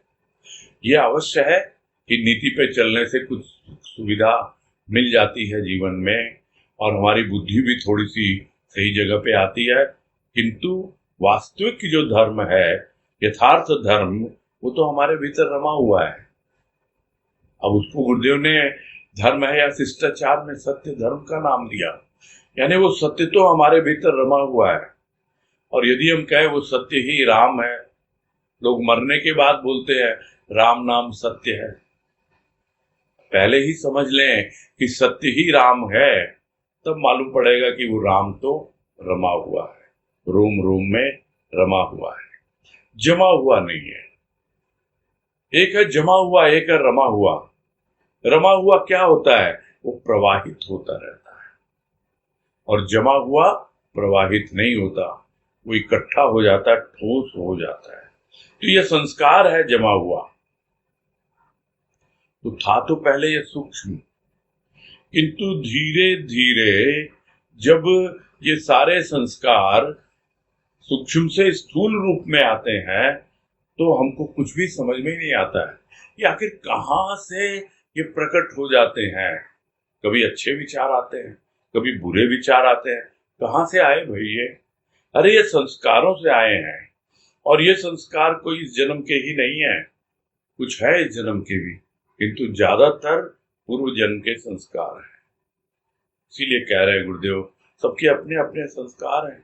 ये अवश्य है कि नीति पे चलने से कुछ सुविधा मिल जाती है जीवन में, और हमारी बुद्धि भी थोड़ी सी सही जगह पे आती है, किंतु वास्तविक जो धर्म है, यथार्थ धर्म, वो तो हमारे भीतर रमा हुआ है। अब उसको गुरुदेव ने धर्म है या शिष्टाचार में सत्य धर्म का नाम दिया, यानी वो सत्य तो हमारे भीतर रमा हुआ है। और यदि हम कहें वो सत्य ही राम है, लोग मरने के बाद बोलते हैं राम नाम सत्य है। पहले ही समझ लें कि सत्य ही राम है, तब मालूम पड़ेगा कि वो राम तो रमा हुआ है, रोम रोम में रमा हुआ है, जमा हुआ नहीं है। एक है जमा हुआ, एक है रमा हुआ। रमा हुआ क्या होता है? वो प्रवाहित होता रहता है, और जमा हुआ प्रवाहित नहीं होता, वो इकट्ठा हो जाता है, ठोस हो जाता है। तो ये संस्कार है जमा हुआ। तो था तो पहले ये सूक्ष्म, किंतु धीरे धीरे जब ये सारे संस्कार सूक्ष्म से स्थूल रूप में आते हैं, तो हमको कुछ भी समझ में नहीं आता है कि आखिर कहाँ से ये प्रकट हो जाते हैं। कभी अच्छे विचार आते हैं, कभी बुरे विचार आते हैं। कहाँ से आए भाई ये? अरे ये संस्कारों से आए हैं, और ये संस्कार कोई इस जन्म के ही नहीं है, कुछ है इस जन्म के भी, किंतु ज्यादातर पूर्व जन्म के संस्कार हैं। इसीलिए कह रहे हैं गुरुदेव, सबके अपने अपने संस्कार हैं।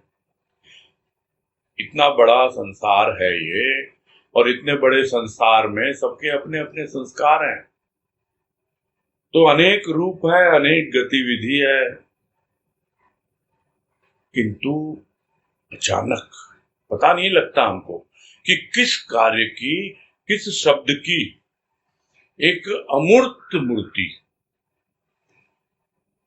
इतना बड़ा संसार है ये, और इतने बड़े संसार में सबके अपने अपने संस्कार हैं। तो अनेक रूप है, अनेक गतिविधि है, किंतु अचानक पता नहीं लगता हमको कि किस कार्य की, किस शब्द की एक अमूर्त मूर्ति,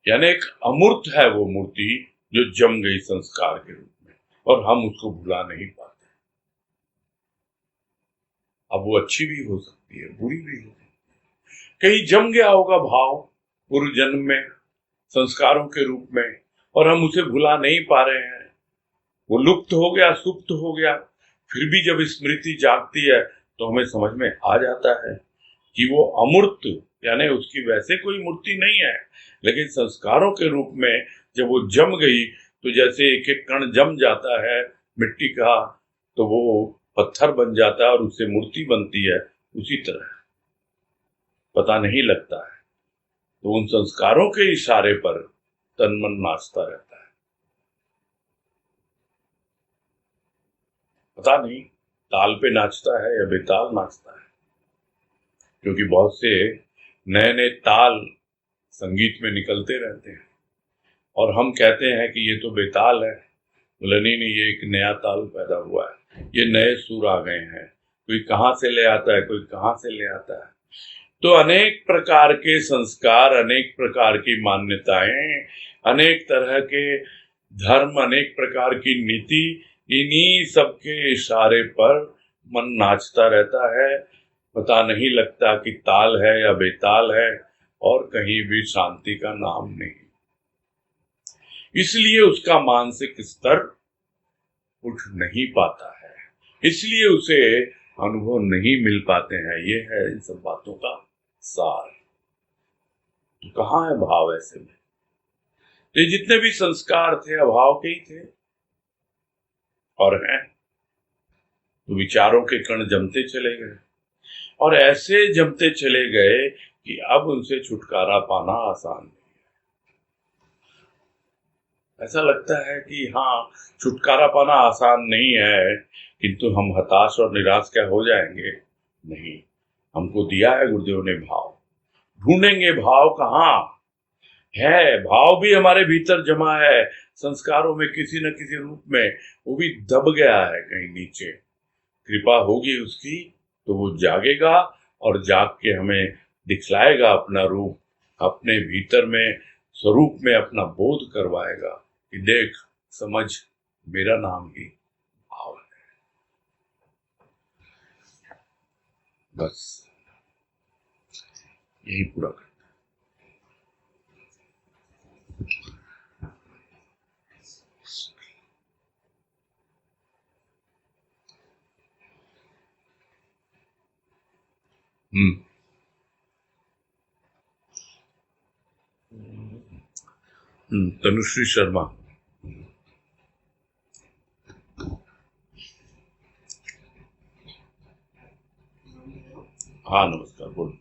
यानी एक अमूर्त है वो मूर्ति जो जम गई संस्कार के रूप में, और हम उसको भुला नहीं पाते। अब वो अच्छी भी हो सकती है, बुरी भी हो सकती है। कहीं जम गया होगा भाव पूर्व जन्म में संस्कारों के रूप में, और हम उसे भुला नहीं पा रहे हैं। वो लुप्त हो गया, सुप्त हो गया। फिर भी जब स्मृति जागती है तो हमें समझ में आ जाता है कि वो अमूर्त, यानी उसकी वैसे कोई मूर्ति नहीं है, लेकिन संस्कारों के रूप में जब वो जम गई, तो जैसे एक एक कण जम जाता है मिट्टी का, तो वो पत्थर बन जाता है और उससे मूर्ति बनती है। उसी तरह पता नहीं लगता है, तो उन संस्कारों के इशारे पर तन मन नाचता रहता है। पता नहीं ताल पे नाचता है या बेताल नाचता है, क्योंकि बहुत से नए नए ताल संगीत में निकलते रहते हैं, और हम कहते हैं कि ये तो बेताल है। बोले नहीं नहीं, ये एक नया ताल पैदा हुआ है, ये नए सुर आ गए हैं। कोई कहाँ से ले आता है, कोई कहाँ से ले आता है। तो अनेक प्रकार के संस्कार, अनेक प्रकार की मान्यताएं, अनेक तरह के धर्म, अनेक प्रकार की नीति, इन्हीं सबके इशारे पर मन नाचता रहता है। पता नहीं लगता कि ताल है या बेताल है, और कहीं भी शांति का नाम नहीं। इसलिए उसका मानसिक स्तर उठ नहीं पाता है, इसलिए उसे अनुभव नहीं मिल पाते हैं। ये है इन सब बातों का सार। तो कहाँ है भाव ऐसे में? ये जितने भी संस्कार थे अभाव के ही थे और हैं। तो विचारों के कण जमते चले गए, और ऐसे जमते चले गए कि अब उनसे छुटकारा पाना आसान नहीं है। ऐसा लगता है कि हाँ, छुटकारा पाना आसान नहीं है, किंतु हम हताश और निराश क्या हो जाएंगे? नहीं, हमको दिया है गुरुदेव ने भाव। ढूंढेंगे भाव कहाँ है? भाव भी हमारे भीतर जमा है, संस्कारों में किसी न किसी रूप में। वो भी दब गया है कहीं नीचे। कृपा होगी उसकी तो वो जागेगा, और जाग के हमें दिखलाएगा अपना रूप, अपने भीतर में स्वरूप में अपना बोध करवाएगा कि देख समझ, मेरा नाम ही भाव है। बस यही पूरा कर। तनुश्री शर्मा। हाँ नमस्कार, बोलो।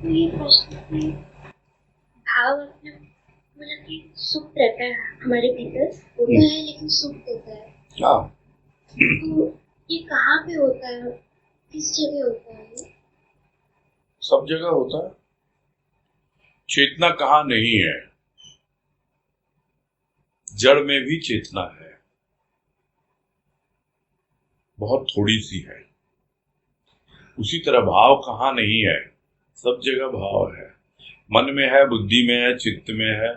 ये प्रश्न कि भाव अपने मतलब कि सुख रहता है हमारे भीतर होता है, लेकिन सुख होता है। हाँ, तो ये कहाँ पे होता है, किस जगह होता है ये? सब जगह होता है। चेतना कहाँ नहीं है? जड़ में भी चेतना है, बहुत थोड़ी सी है। उसी तरह भाव कहाँ नहीं है? सब जगह भाव है। मन में है, बुद्धि में है, चित्त में है,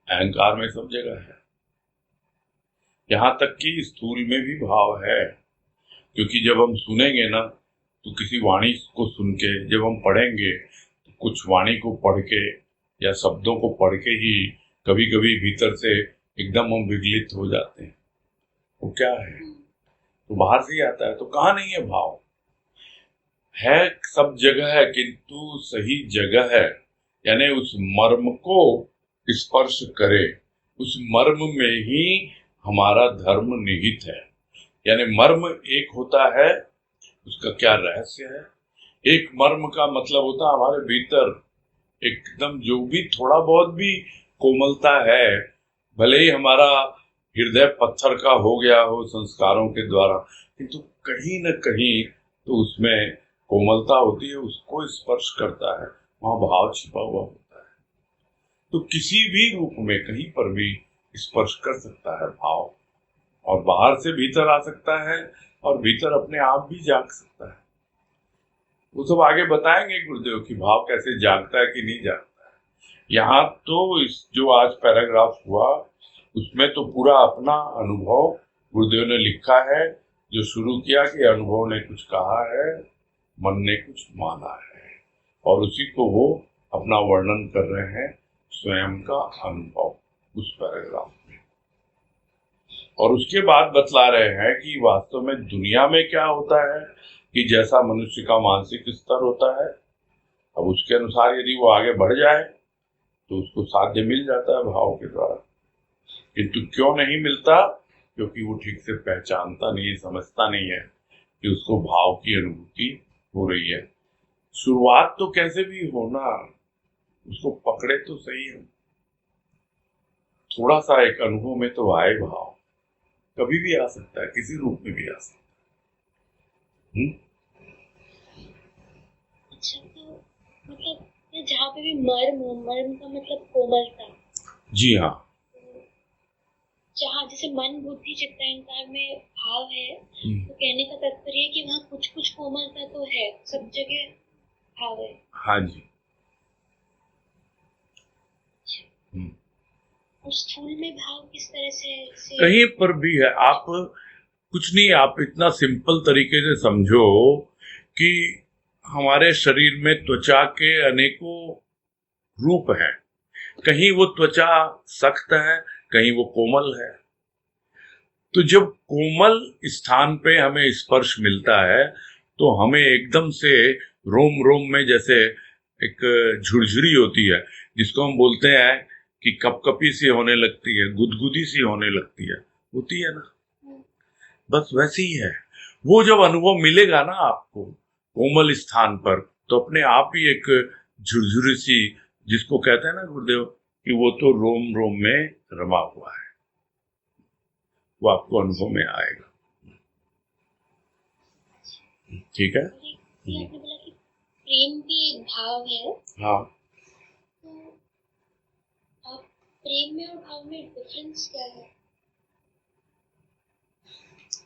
अहंकार में, सब जगह है। यहां तक कि स्थूल में भी भाव है। क्योंकि जब हम सुनेंगे ना, तो किसी वाणी को सुन के जब हम पढ़ेंगे, तो कुछ वाणी को पढ़ के या शब्दों को पढ़ के ही कभी कभी भीतर से एकदम हम विगलित हो जाते हैं। वो क्या है? तो बाहर से ही आता है। तो कहाँ नहीं है भाव? है, सब जगह है, किंतु सही जगह है। यानी उस मर्म को स्पर्श करे, उस मर्म में ही हमारा धर्म निहित है। यानी मर्म एक होता है, उसका क्या रहस्य है? एक मर्म का मतलब होता है हमारे भीतर एकदम जो भी थोड़ा बहुत भी कोमलता है, भले ही हमारा हृदय पत्थर का हो गया हो संस्कारों के द्वारा, किंतु कहीं न कहीं तो उसमें कोमलता होती है, उसको स्पर्श करता है, वहां भाव छिपा हुआ होता है। तो किसी भी रूप में कहीं पर भी स्पर्श कर सकता है भाव, और बाहर से भीतर आ सकता है, और भीतर अपने आप भी जाग सकता है। वो सब आगे बताएंगे गुरुदेव कि भाव कैसे जागता है कि नहीं जागता है। यहाँ तो इस जो आज पैराग्राफ हुआ, उसमें तो पूरा अपना अनुभव गुरुदेव ने लिखा है। जो शुरू किया कि अनुभव ने कुछ कहा है, मन ने कुछ माना है, और उसी को वो अपना वर्णन कर रहे हैं, स्वयं का अनुभव उस पैराग्राफ में। और उसके बाद बतला रहे हैं कि वास्तव में दुनिया में क्या होता है, कि जैसा मनुष्य का मानसिक स्तर होता है, अब उसके अनुसार यदि वो आगे बढ़ जाए तो उसको साध्य मिल जाता है भाव के द्वारा। किंतु क्यों नहीं मिलता? क्योंकि वो ठीक से पहचानता नहीं है, समझता नहीं है कि उसको भाव की अनुभूति हो रही है। शुरुआत तो कैसे भी होना, उसको पकड़े तो सही है। थोड़ा सा एक अनुभव में तो आए भाव, कभी भी आ सकता है, किसी रूप में भी आ सकता है। अच्छा, तो मतलब ये जहाँ पे भी मर्म हो, मर्म का मतलब कोमलता। जी हाँ। तो जहाँ जैसे मन बुद्धि चित्त अहंकार में भाव है, तो कहने का तात्पर्य है कि वहाँ कुछ कुछ कोमलता तो है, सब जगह भाव है। हाँ जी। और स्थूल में भाव किस तरह से कहीं पर भी है। आप कुछ नहीं, आप इतना सिंपल तरीके से समझो कि हमारे शरीर में त्वचा के अनेकों रूप हैं। कहीं वो त्वचा सख्त है, कहीं वो कोमल है। तो जब कोमल स्थान पे हमें स्पर्श मिलता है, तो हमें एकदम से रोम रोम में जैसे एक झुरझुरी होती है, जिसको हम बोलते हैं कि कपकपी सी होने लगती है, गुदगुदी सी होने लगती है, होती है ना। बस वैसे ही है। वो जब अनुभव मिलेगा ना आपको कोमल स्थान पर, तो अपने आप ही एक झुरझुरी सी, जिसको कहते हैं ना गुरुदेव कि वो तो रोम रोम में रमा हुआ है, वो आपको अनुभव में आएगा। ठीक है। ये आपने बोला कि प्रेम भी एक भाव है। हाँ। तो आप प्रेम में और भाव में डिफरेंस क्या है?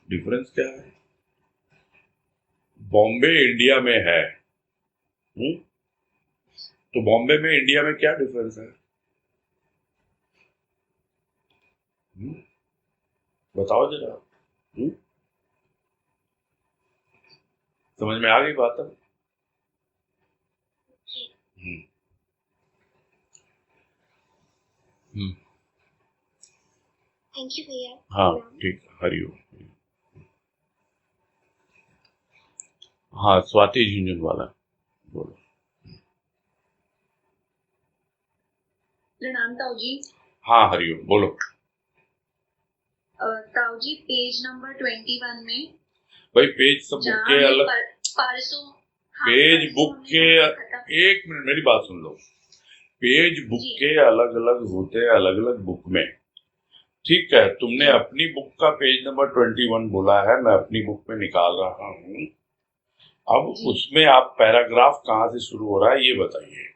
डिफरेंस क्या है? बॉम्बे इंडिया में है। तो बॉम्बे में इंडिया में क्या डिफरेंस है? बताओ जरा। समझ में आ गई बात अब? जी। हम्म हम्म, थैंक यू भैया। हाँ प्रणाम। ठीक, हरिओम। हाँ, स्वाति झुंझुन वाला बोलो। प्रणाम ताऊ जी। हाँ हरिओम, बोलो। ताऊ जी, पेज नंबर 21 में भाई पेज सब बुक जहाँ के में अलग, परसों, हाँ, पेज परसों बुक हमने के, यहाँ पे खत्म। एक मिनट मेरी बात सुन लो। पेज बुक जी। के अलग अलग होते हैं, अलग अलग बुक में, ठीक है। तुमने जी। अपनी बुक का पेज नंबर 21 बोला है, मैं अपनी बुक में निकाल रहा हूँ। अब जी। उसमें आप पैराग्राफ कहाँ से शुरू हो रहा है ये बताइए।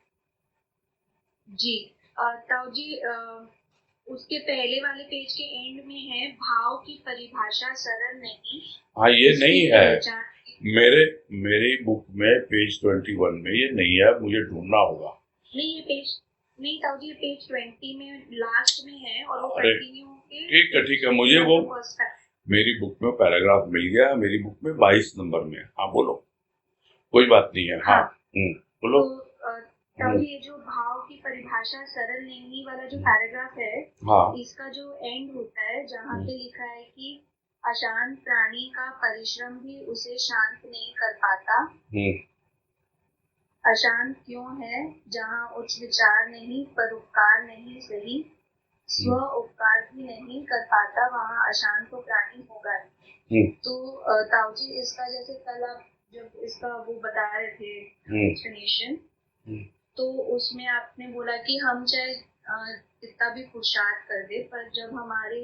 जी ताऊ जी, उसके पहले वाले पेज के एंड में है, भाव की परिभाषा सरल नहीं। हाँ ये इसकी नहीं है पहचान मेरी बुक में, पेज 21 में ये नहीं है, मुझे ढूंढना होगा। नहीं, ये पेज नहीं ताऊ जी, ये पेज 20 में लास्ट में है और वो अरे, कंटिन्यू होके ठीक है, मुझे वो मेरी बुक में पैराग्राफ मिल गया, मेरी बुक में 22 नंबर में। हाँ बोलो, कोई बात नहीं है। हाँ, बोलो। तो ताऊ जी, ये जो भाव की परिभाषा सरल नहीं वाला जो पैराग्राफ है, हाँ, इसका जो एंड होता है जहाँ पे लिखा है कि अशांत प्राणी का परिश्रम भी उसे शांत नहीं कर पाता। अशांत क्यों है? जहाँ उच्च विचार नहीं, परोपकार नहीं सही, स्व उपकार भी नहीं कर पाता, वहाँ अशांत तो प्राणी होगा ही। तो ताऊ जी, इसका जैसे कल आप जब इसका वो बता रहे थे एक्सप्लेनेशन, तो उसमें आपने बोला कि हम चाहे कितना भी पुरुषार्थ कर दे, पर जब हमारे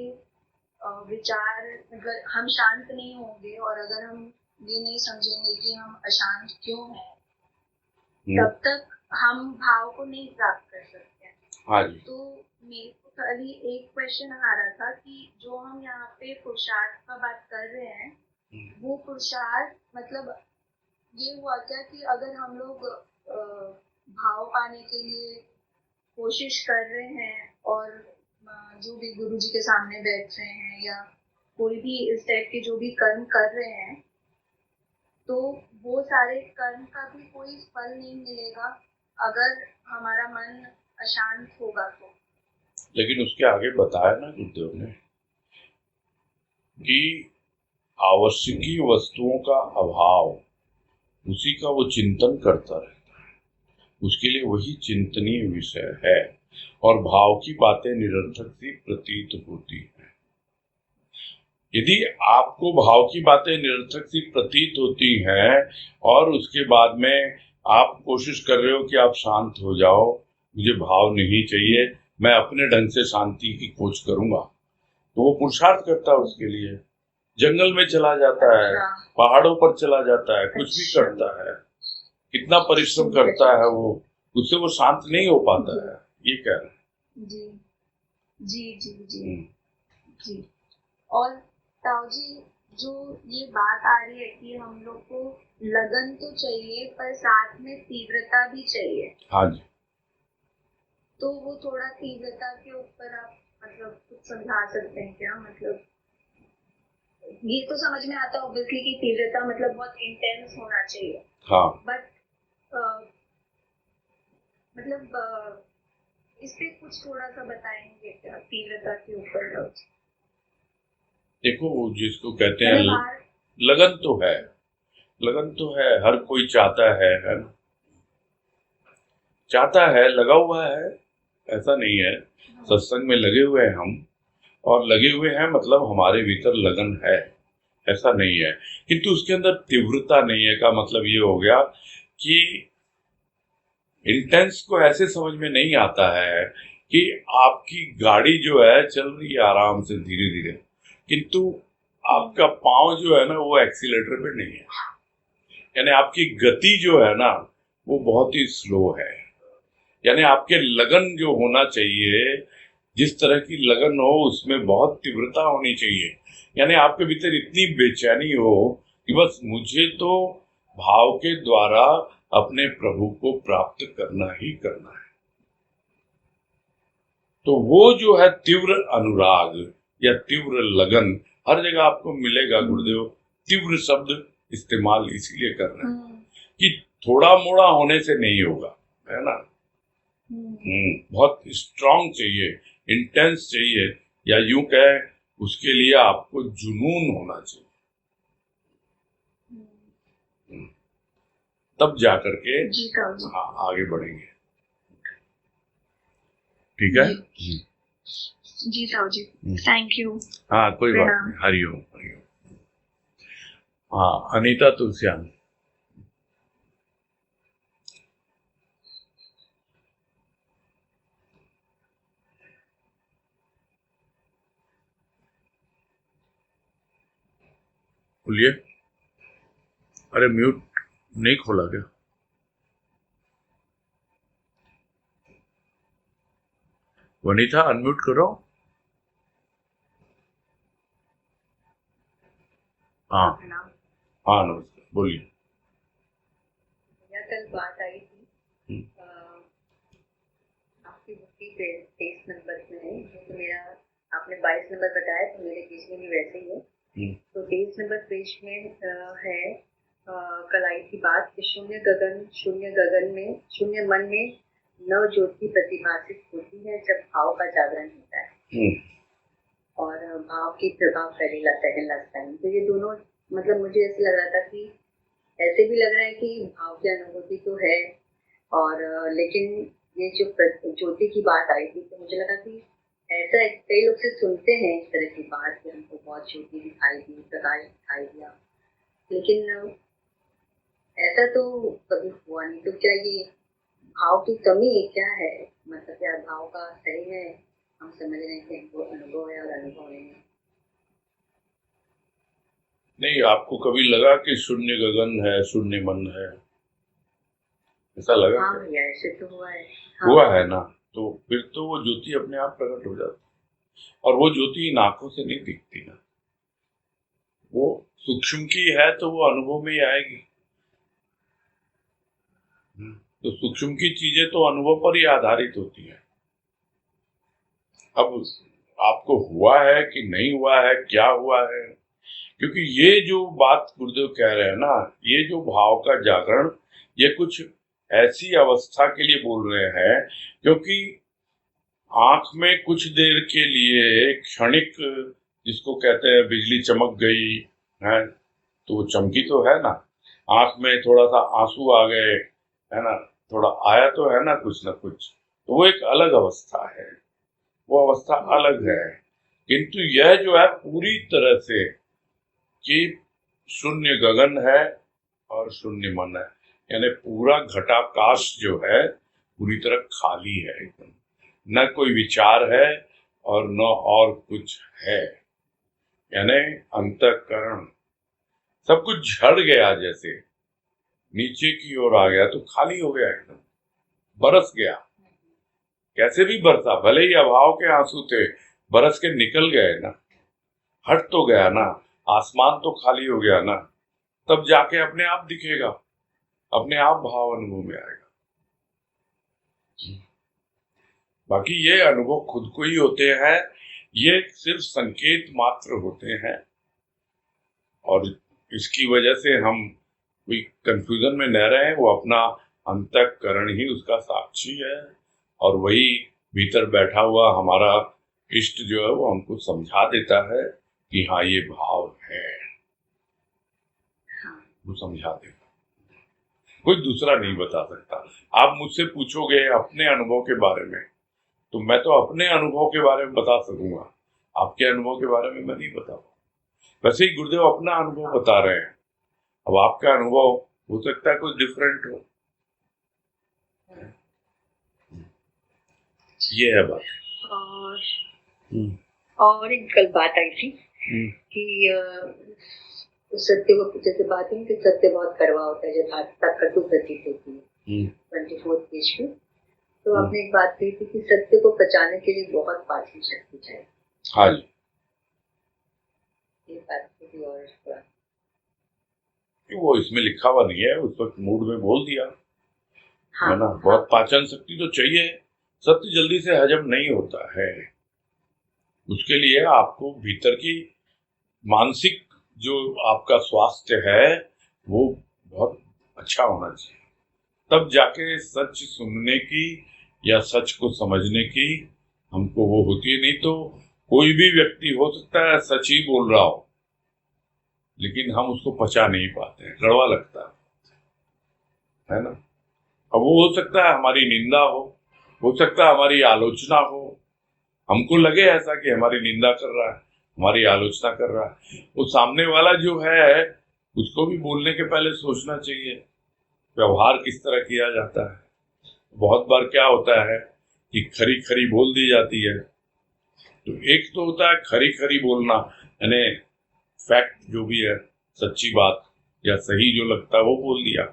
विचार, अगर हम शांत नहीं होंगे और अगर हम ये नहीं समझेंगे कि हम अशांत क्यों हैं, तब तक हम भाव को नहीं प्राप्त कर सकते हैं। हाँ जी। तो मेरे को खाली एक क्वेश्चन आ रहा था कि जो हम यहाँ पे पुरुषार्थ का बात कर रहे हैं, वो पुरुषार्थ मतलब ये हुआ क्या कि अगर हम लोग भाव पाने के लिए कोशिश कर रहे हैं और जो भी गुरु जी के सामने बैठ रहे हैं या कोई भी इस टाइप के जो भी कर्म कर रहे हैं, तो वो सारे कर्म का भी कोई फल नहीं मिलेगा अगर हमारा मन अशांत होगा तो। लेकिन उसके आगे बताया ना गुरुदेव ने कि आवश्यकी वस्तुओं का अभाव, उसी का वो चिंतन करता रहता है, उसके लिए वही चिंतनीय विषय है, और भाव की बातें निरर्थक सी प्रतीत होती हैं। यदि आपको भाव की बातें निरर्थक सी प्रतीत होती हैं और उसके बाद में आप कोशिश कर रहे हो कि आप शांत हो जाओ, मुझे भाव नहीं चाहिए, मैं अपने ढंग से शांति की खोज करूंगा, तो वो पुरुषार्थ करता है उसके लिए, जंगल में चला जाता है, पहाड़ों पर चला जाता है, कुछ भी करता है, कितना परिश्रम करता है वो, उससे वो शांत नहीं हो पाता है, ये कह रहे हैं। जी जी जी जी जी। और ताऊ जी, जो ये बात आ रही है कि हम लोग को लगन तो चाहिए पर साथ में तीव्रता भी चाहिए। हाँ जी। तो वो थोड़ा तीव्रता के ऊपर आप मतलब कुछ समझा सकते हैं क्या? मतलब ये तो समझ में आता है ऑब्वियसली कि तीव्रता मतलब बहुत इंटेंस होना चाहिए। हाँ। बट मतलब इस पे कुछ थोड़ा सा बताएंगे क्या तीव्रता के ऊपर? देखो, जिसको कहते हैं लगन तो है, लगन तो है, हर कोई चाहता है ना, चाहता है, लगा हुआ है, ऐसा नहीं है। सत्संग में लगे हुए हैं हम, और लगे हुए हैं मतलब हमारे भीतर लगन है, ऐसा नहीं है, किंतु उसके अंदर तीव्रता नहीं है। का मतलब ये हो गया कि इंटेंस को ऐसे समझ में नहीं आता है कि आपकी गाड़ी जो है चल रही है आराम से धीरे धीरे, किंतु आपका पांव जो है ना वो एक्सीलेटर पे नहीं है, यानी आपकी गति जो है ना वो बहुत ही स्लो है। यानी आपके लगन जो होना चाहिए, जिस तरह की लगन हो उसमें बहुत तीव्रता होनी चाहिए, यानी आपके भीतर इतनी बेचैनी हो कि बस मुझे तो भाव के द्वारा अपने प्रभु को प्राप्त करना ही करना है। तो वो जो है तीव्र अनुराग या तीव्र लगन हर जगह आपको मिलेगा गुरुदेव। तीव्र शब्द इस्तेमाल इसीलिए कर रहे हैं कि थोड़ा मोड़ा होने से नहीं होगा, है ना। बहुत स्ट्रांग चाहिए, इंटेंस चाहिए, या यूं कहे उसके लिए आपको जुनून होना चाहिए, तब जा करके हाँ आगे बढ़ेंगे। ठीक है जी साहब जी, थैंक यू। हाँ कोई बात नहीं, हरिओम हरिओम। हाँ अनीता तुलसियान। बोलिए। अरे म्यूट नहीं खोला क्या? वनीता अनम्यूट करो। हाँ हाँ नमस्कार, बोलिए। कल बात आई थी आपकी बुक की 23 नंबर में है, तो मेरा आपने 22 नंबर बताया, तो मेरे पेज में भी वैसे ही है। तो 23 नंबर पेज में है कल आई थी बात कि शून्य गगन में, शून्य मन में नव ज्योति प्रतिभासित होती है जब भाव का जागरण होता है और भाव की प्रभाव करेगा सेकंड लास्ट टाइम। तो ये दोनों मतलब मुझे ऐसे लग रहा था कि ऐसे भी लग रहा है कि भाव की अनुभूति तो है, और लेकिन ये जो ज्योति की बात आई थी तो मुझे लगा कि ऐसा कई लोग से सुनते हैं इस तरह की बात कि हमको बहुत ज्योति दिखाई दी, प्रकाश दिखाई दिया, लेकिन ऐसा तो कभी हुआ नहीं। तो क्या ये भाव की कमी क्या है? मतलब क्या भाव का सही है, हम समझ रहे हैं कि हमको अनुभव है और अनुभव नहीं है? नहीं, आपको कभी लगा कि शून्य गगन है, शून्य मन है, ऐसा लगा? हाँ भैया ऐसे तो हुआ है। हुआ है ना, तो फिर तो वो ज्योति अपने आप प्रकट हो जाती, और वो ज्योति इन आंखों से नहीं दिखती ना, वो सूक्ष्म की है तो वो अनुभव में ही आएगी। तो सूक्ष्म की चीजें तो अनुभव पर ही आधारित होती है। अब आपको हुआ है कि नहीं हुआ है, क्या हुआ है, क्योंकि ये जो बात गुरुदेव कह रहे हैं ना, ये जो भाव का जागरण, ये कुछ ऐसी अवस्था के लिए बोल रहे हैं क्योंकि आंख में कुछ देर के लिए क्षणिक, जिसको कहते हैं बिजली चमक गई है, तो वो चमकी तो है ना, आंख में थोड़ा सा आंसू आ गए, है ना, थोड़ा आया तो है ना कुछ ना कुछ, तो वो एक अलग अवस्था है, वो अवस्था अलग है। किंतु यह जो है पूरी तरह से कि शून्य गगन है और शून्य मन है, यानी पूरा घटाकाश जो है पूरी तरह खाली है, एकदम न कोई विचार है और न और कुछ है, यानी अंतःकरण सब कुछ झड़ गया, जैसे नीचे की ओर आ गया तो खाली हो गया, एकदम बरस गया। कैसे भी बरसा, भले ही अभाव के आंसू थे, बरस के निकल गए ना, हट तो गया ना, आसमान तो खाली हो गया ना, तब जाके अपने आप दिखेगा, अपने आप भाव अनुभव में आएगा। बाकी ये अनुभव खुद को ही होते हैं, ये सिर्फ संकेत मात्र होते हैं, और इसकी वजह से हम कोई कंफ्यूजन में न रहे। वो अपना अंतःकरण ही उसका साक्षी है, और वही भीतर बैठा हुआ हमारा इष्ट जो है वो हमको समझा देता है कि हाँ ये भाव है, वो समझा देगा, कोई दूसरा नहीं बता सकता। आप मुझसे पूछोगे अपने अनुभव के बारे में, तो मैं तो अपने अनुभव के बारे में बता सकूंगा, आपके अनुभव के बारे में मैं नहीं बता पाऊंगा। वैसे ही गुरुदेव अपना अनुभव बता रहे हैं, अब आपका अनुभव हो सकता है कुछ डिफरेंट हो, ये है बात। और एक कल बात आई थी कि सत्य को जैसे बात है कि सत्य बहुत कड़वा होता है, जब तक कटु प्रतीत होती है 24 पेज पे, तो आपने एक बात कही थी कि सत्य को पचाने के लिए बहुत पाचन शक्ति चाहिए। हाँ जी, ये बात थी, और वो इसमें लिखा हुआ नहीं है, उस वक्त मूड में बोल दिया, हाँ, है ना। बहुत पाचन शक्ति तो चाहिए, सत्य जल्दी से हजम नहीं होता है, उसके लिए आपको भीतर की मानसिक जो आपका स्वास्थ्य है वो बहुत अच्छा होना चाहिए, तब जाके सच सुनने की या सच को समझने की हमको वो होती है। नहीं तो कोई भी व्यक्ति हो सकता है सच ही बोल रहा हो, लेकिन हम उसको पचा नहीं पाते हैं, कड़वा लगता है ना। अब वो हो सकता है हमारी निंदा हो सकता है हमारी आलोचना हो, हमको लगे ऐसा कि हमारी निंदा कर रहा है, हमारी आलोचना कर रहा है। वो सामने वाला जो है उसको भी बोलने के पहले सोचना चाहिए व्यवहार किस तरह किया जाता है। बहुत बार क्या होता है कि खरी खरी बोल दी जाती है। तो एक तो होता है खरी खरी बोलना, यानी फैक्ट जो भी है, सच्ची बात या सही जो लगता है वो बोल दिया,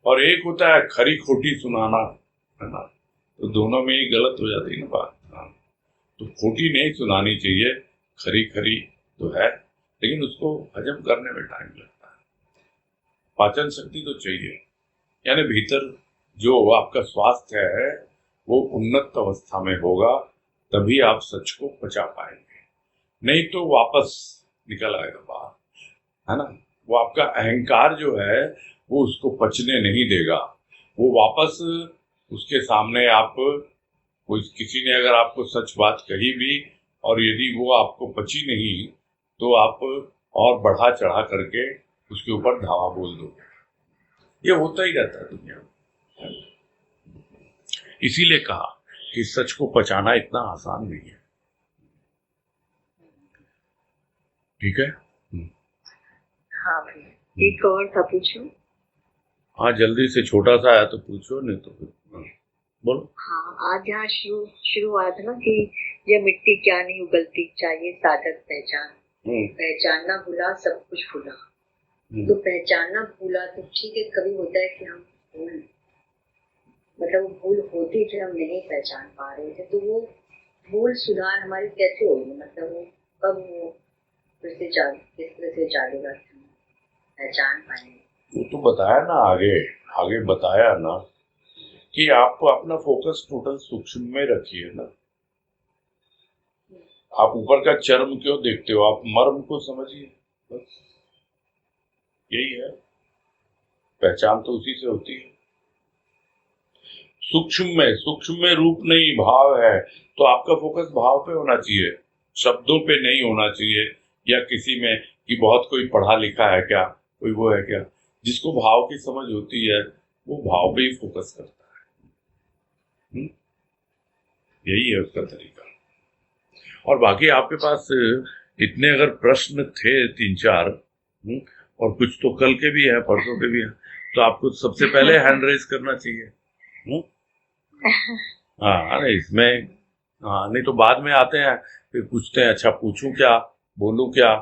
और एक होता है खरी खोटी सुनाना, है ना। तो दोनों में ही गलत हो जाती है ना बात। हाँ, तो खोटी नहीं सुनानी चाहिए, खरी खरी तो है, लेकिन उसको हजम करने में टाइम लगता है। पाचन शक्ति तो चाहिए, यानी भीतर जो आपका स्वास्थ्य है वो उन्नत अवस्था में होगा, तभी आप सच को पचा पाएंगे, नहीं तो वापस निकल आएगा बाहर, है ना। वो आपका अहंकार जो है वो उसको पचने नहीं देगा, वो वापस उसके सामने आप कोई किसी ने अगर आपको सच बात कही भी और यदि वो आपको पची नहीं तो आप और बढ़ा चढ़ा करके उसके ऊपर धावा बोल दोगे। ये होता ही रहता है दुनिया में। इसीलिए कहा कि सच को पचाना इतना आसान नहीं है। ठीक है। हाँ भैया, एक और था, पूछो। हाँ, जल्दी से, छोटा सा है तो पूछो, नहीं तो फिर बोलो। हाँ, आज यहाँ शुरू हुआ था ना कि यह मिट्टी क्या नहीं उगलती, चाहिए साधक पहचान, पहचानना भूला सब कुछ भूला। तो पहचानना भूला तो ठीक है, कभी होता है कि हम भूल, मतलब वो भूल होती थी, हम नहीं पहचान पा रहे थे, तो वो भूल सुधार हमारी कैसे होगी, मतलब वो कब वो फिर से किस तरह से जागेगा, पहचान पाएंगे। वो तो बताया ना, आगे बताया ना कि आप अपना फोकस टोटल सूक्ष्म में रखिए ना। आप ऊपर का चर्म क्यों देखते हो, आप मर्म को समझिए, बस यही है। पहचान तो उसी से होती है। सूक्ष्म में रूप नहीं भाव है, तो आपका फोकस भाव पे होना चाहिए, शब्दों पे नहीं होना चाहिए, या किसी में कि बहुत कोई पढ़ा लिखा है क्या, कोई वो है क्या। जिसको भाव की समझ होती है वो भाव पे ही फोकस करता है। यही है उसका तरीका। और बाकी आपके पास इतने अगर प्रश्न थे 3-4, और कुछ तो कल के भी है, परसों के भी है, तो आपको सबसे पहले हैंड रेज करना चाहिए। हाँ, नहीं इसमें, हाँ, नहीं तो बाद में आते हैं फिर पूछते हैं अच्छा पूछूं क्या, बोलूं क्या।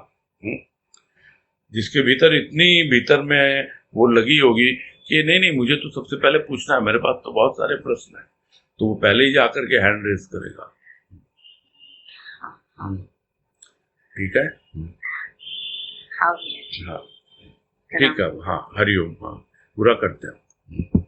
जिसके भीतर में वो लगी होगी कि नहीं मुझे तो सबसे पहले पूछना है, मेरे पास तो बहुत सारे प्रश्न हैं, तो वो पहले ही जाकर के हैंड रेज करेगा। ठीक है। हाँ, हाँ, ठीक है। हाँ, हरिओम। हाँ, पूरा करते हैं।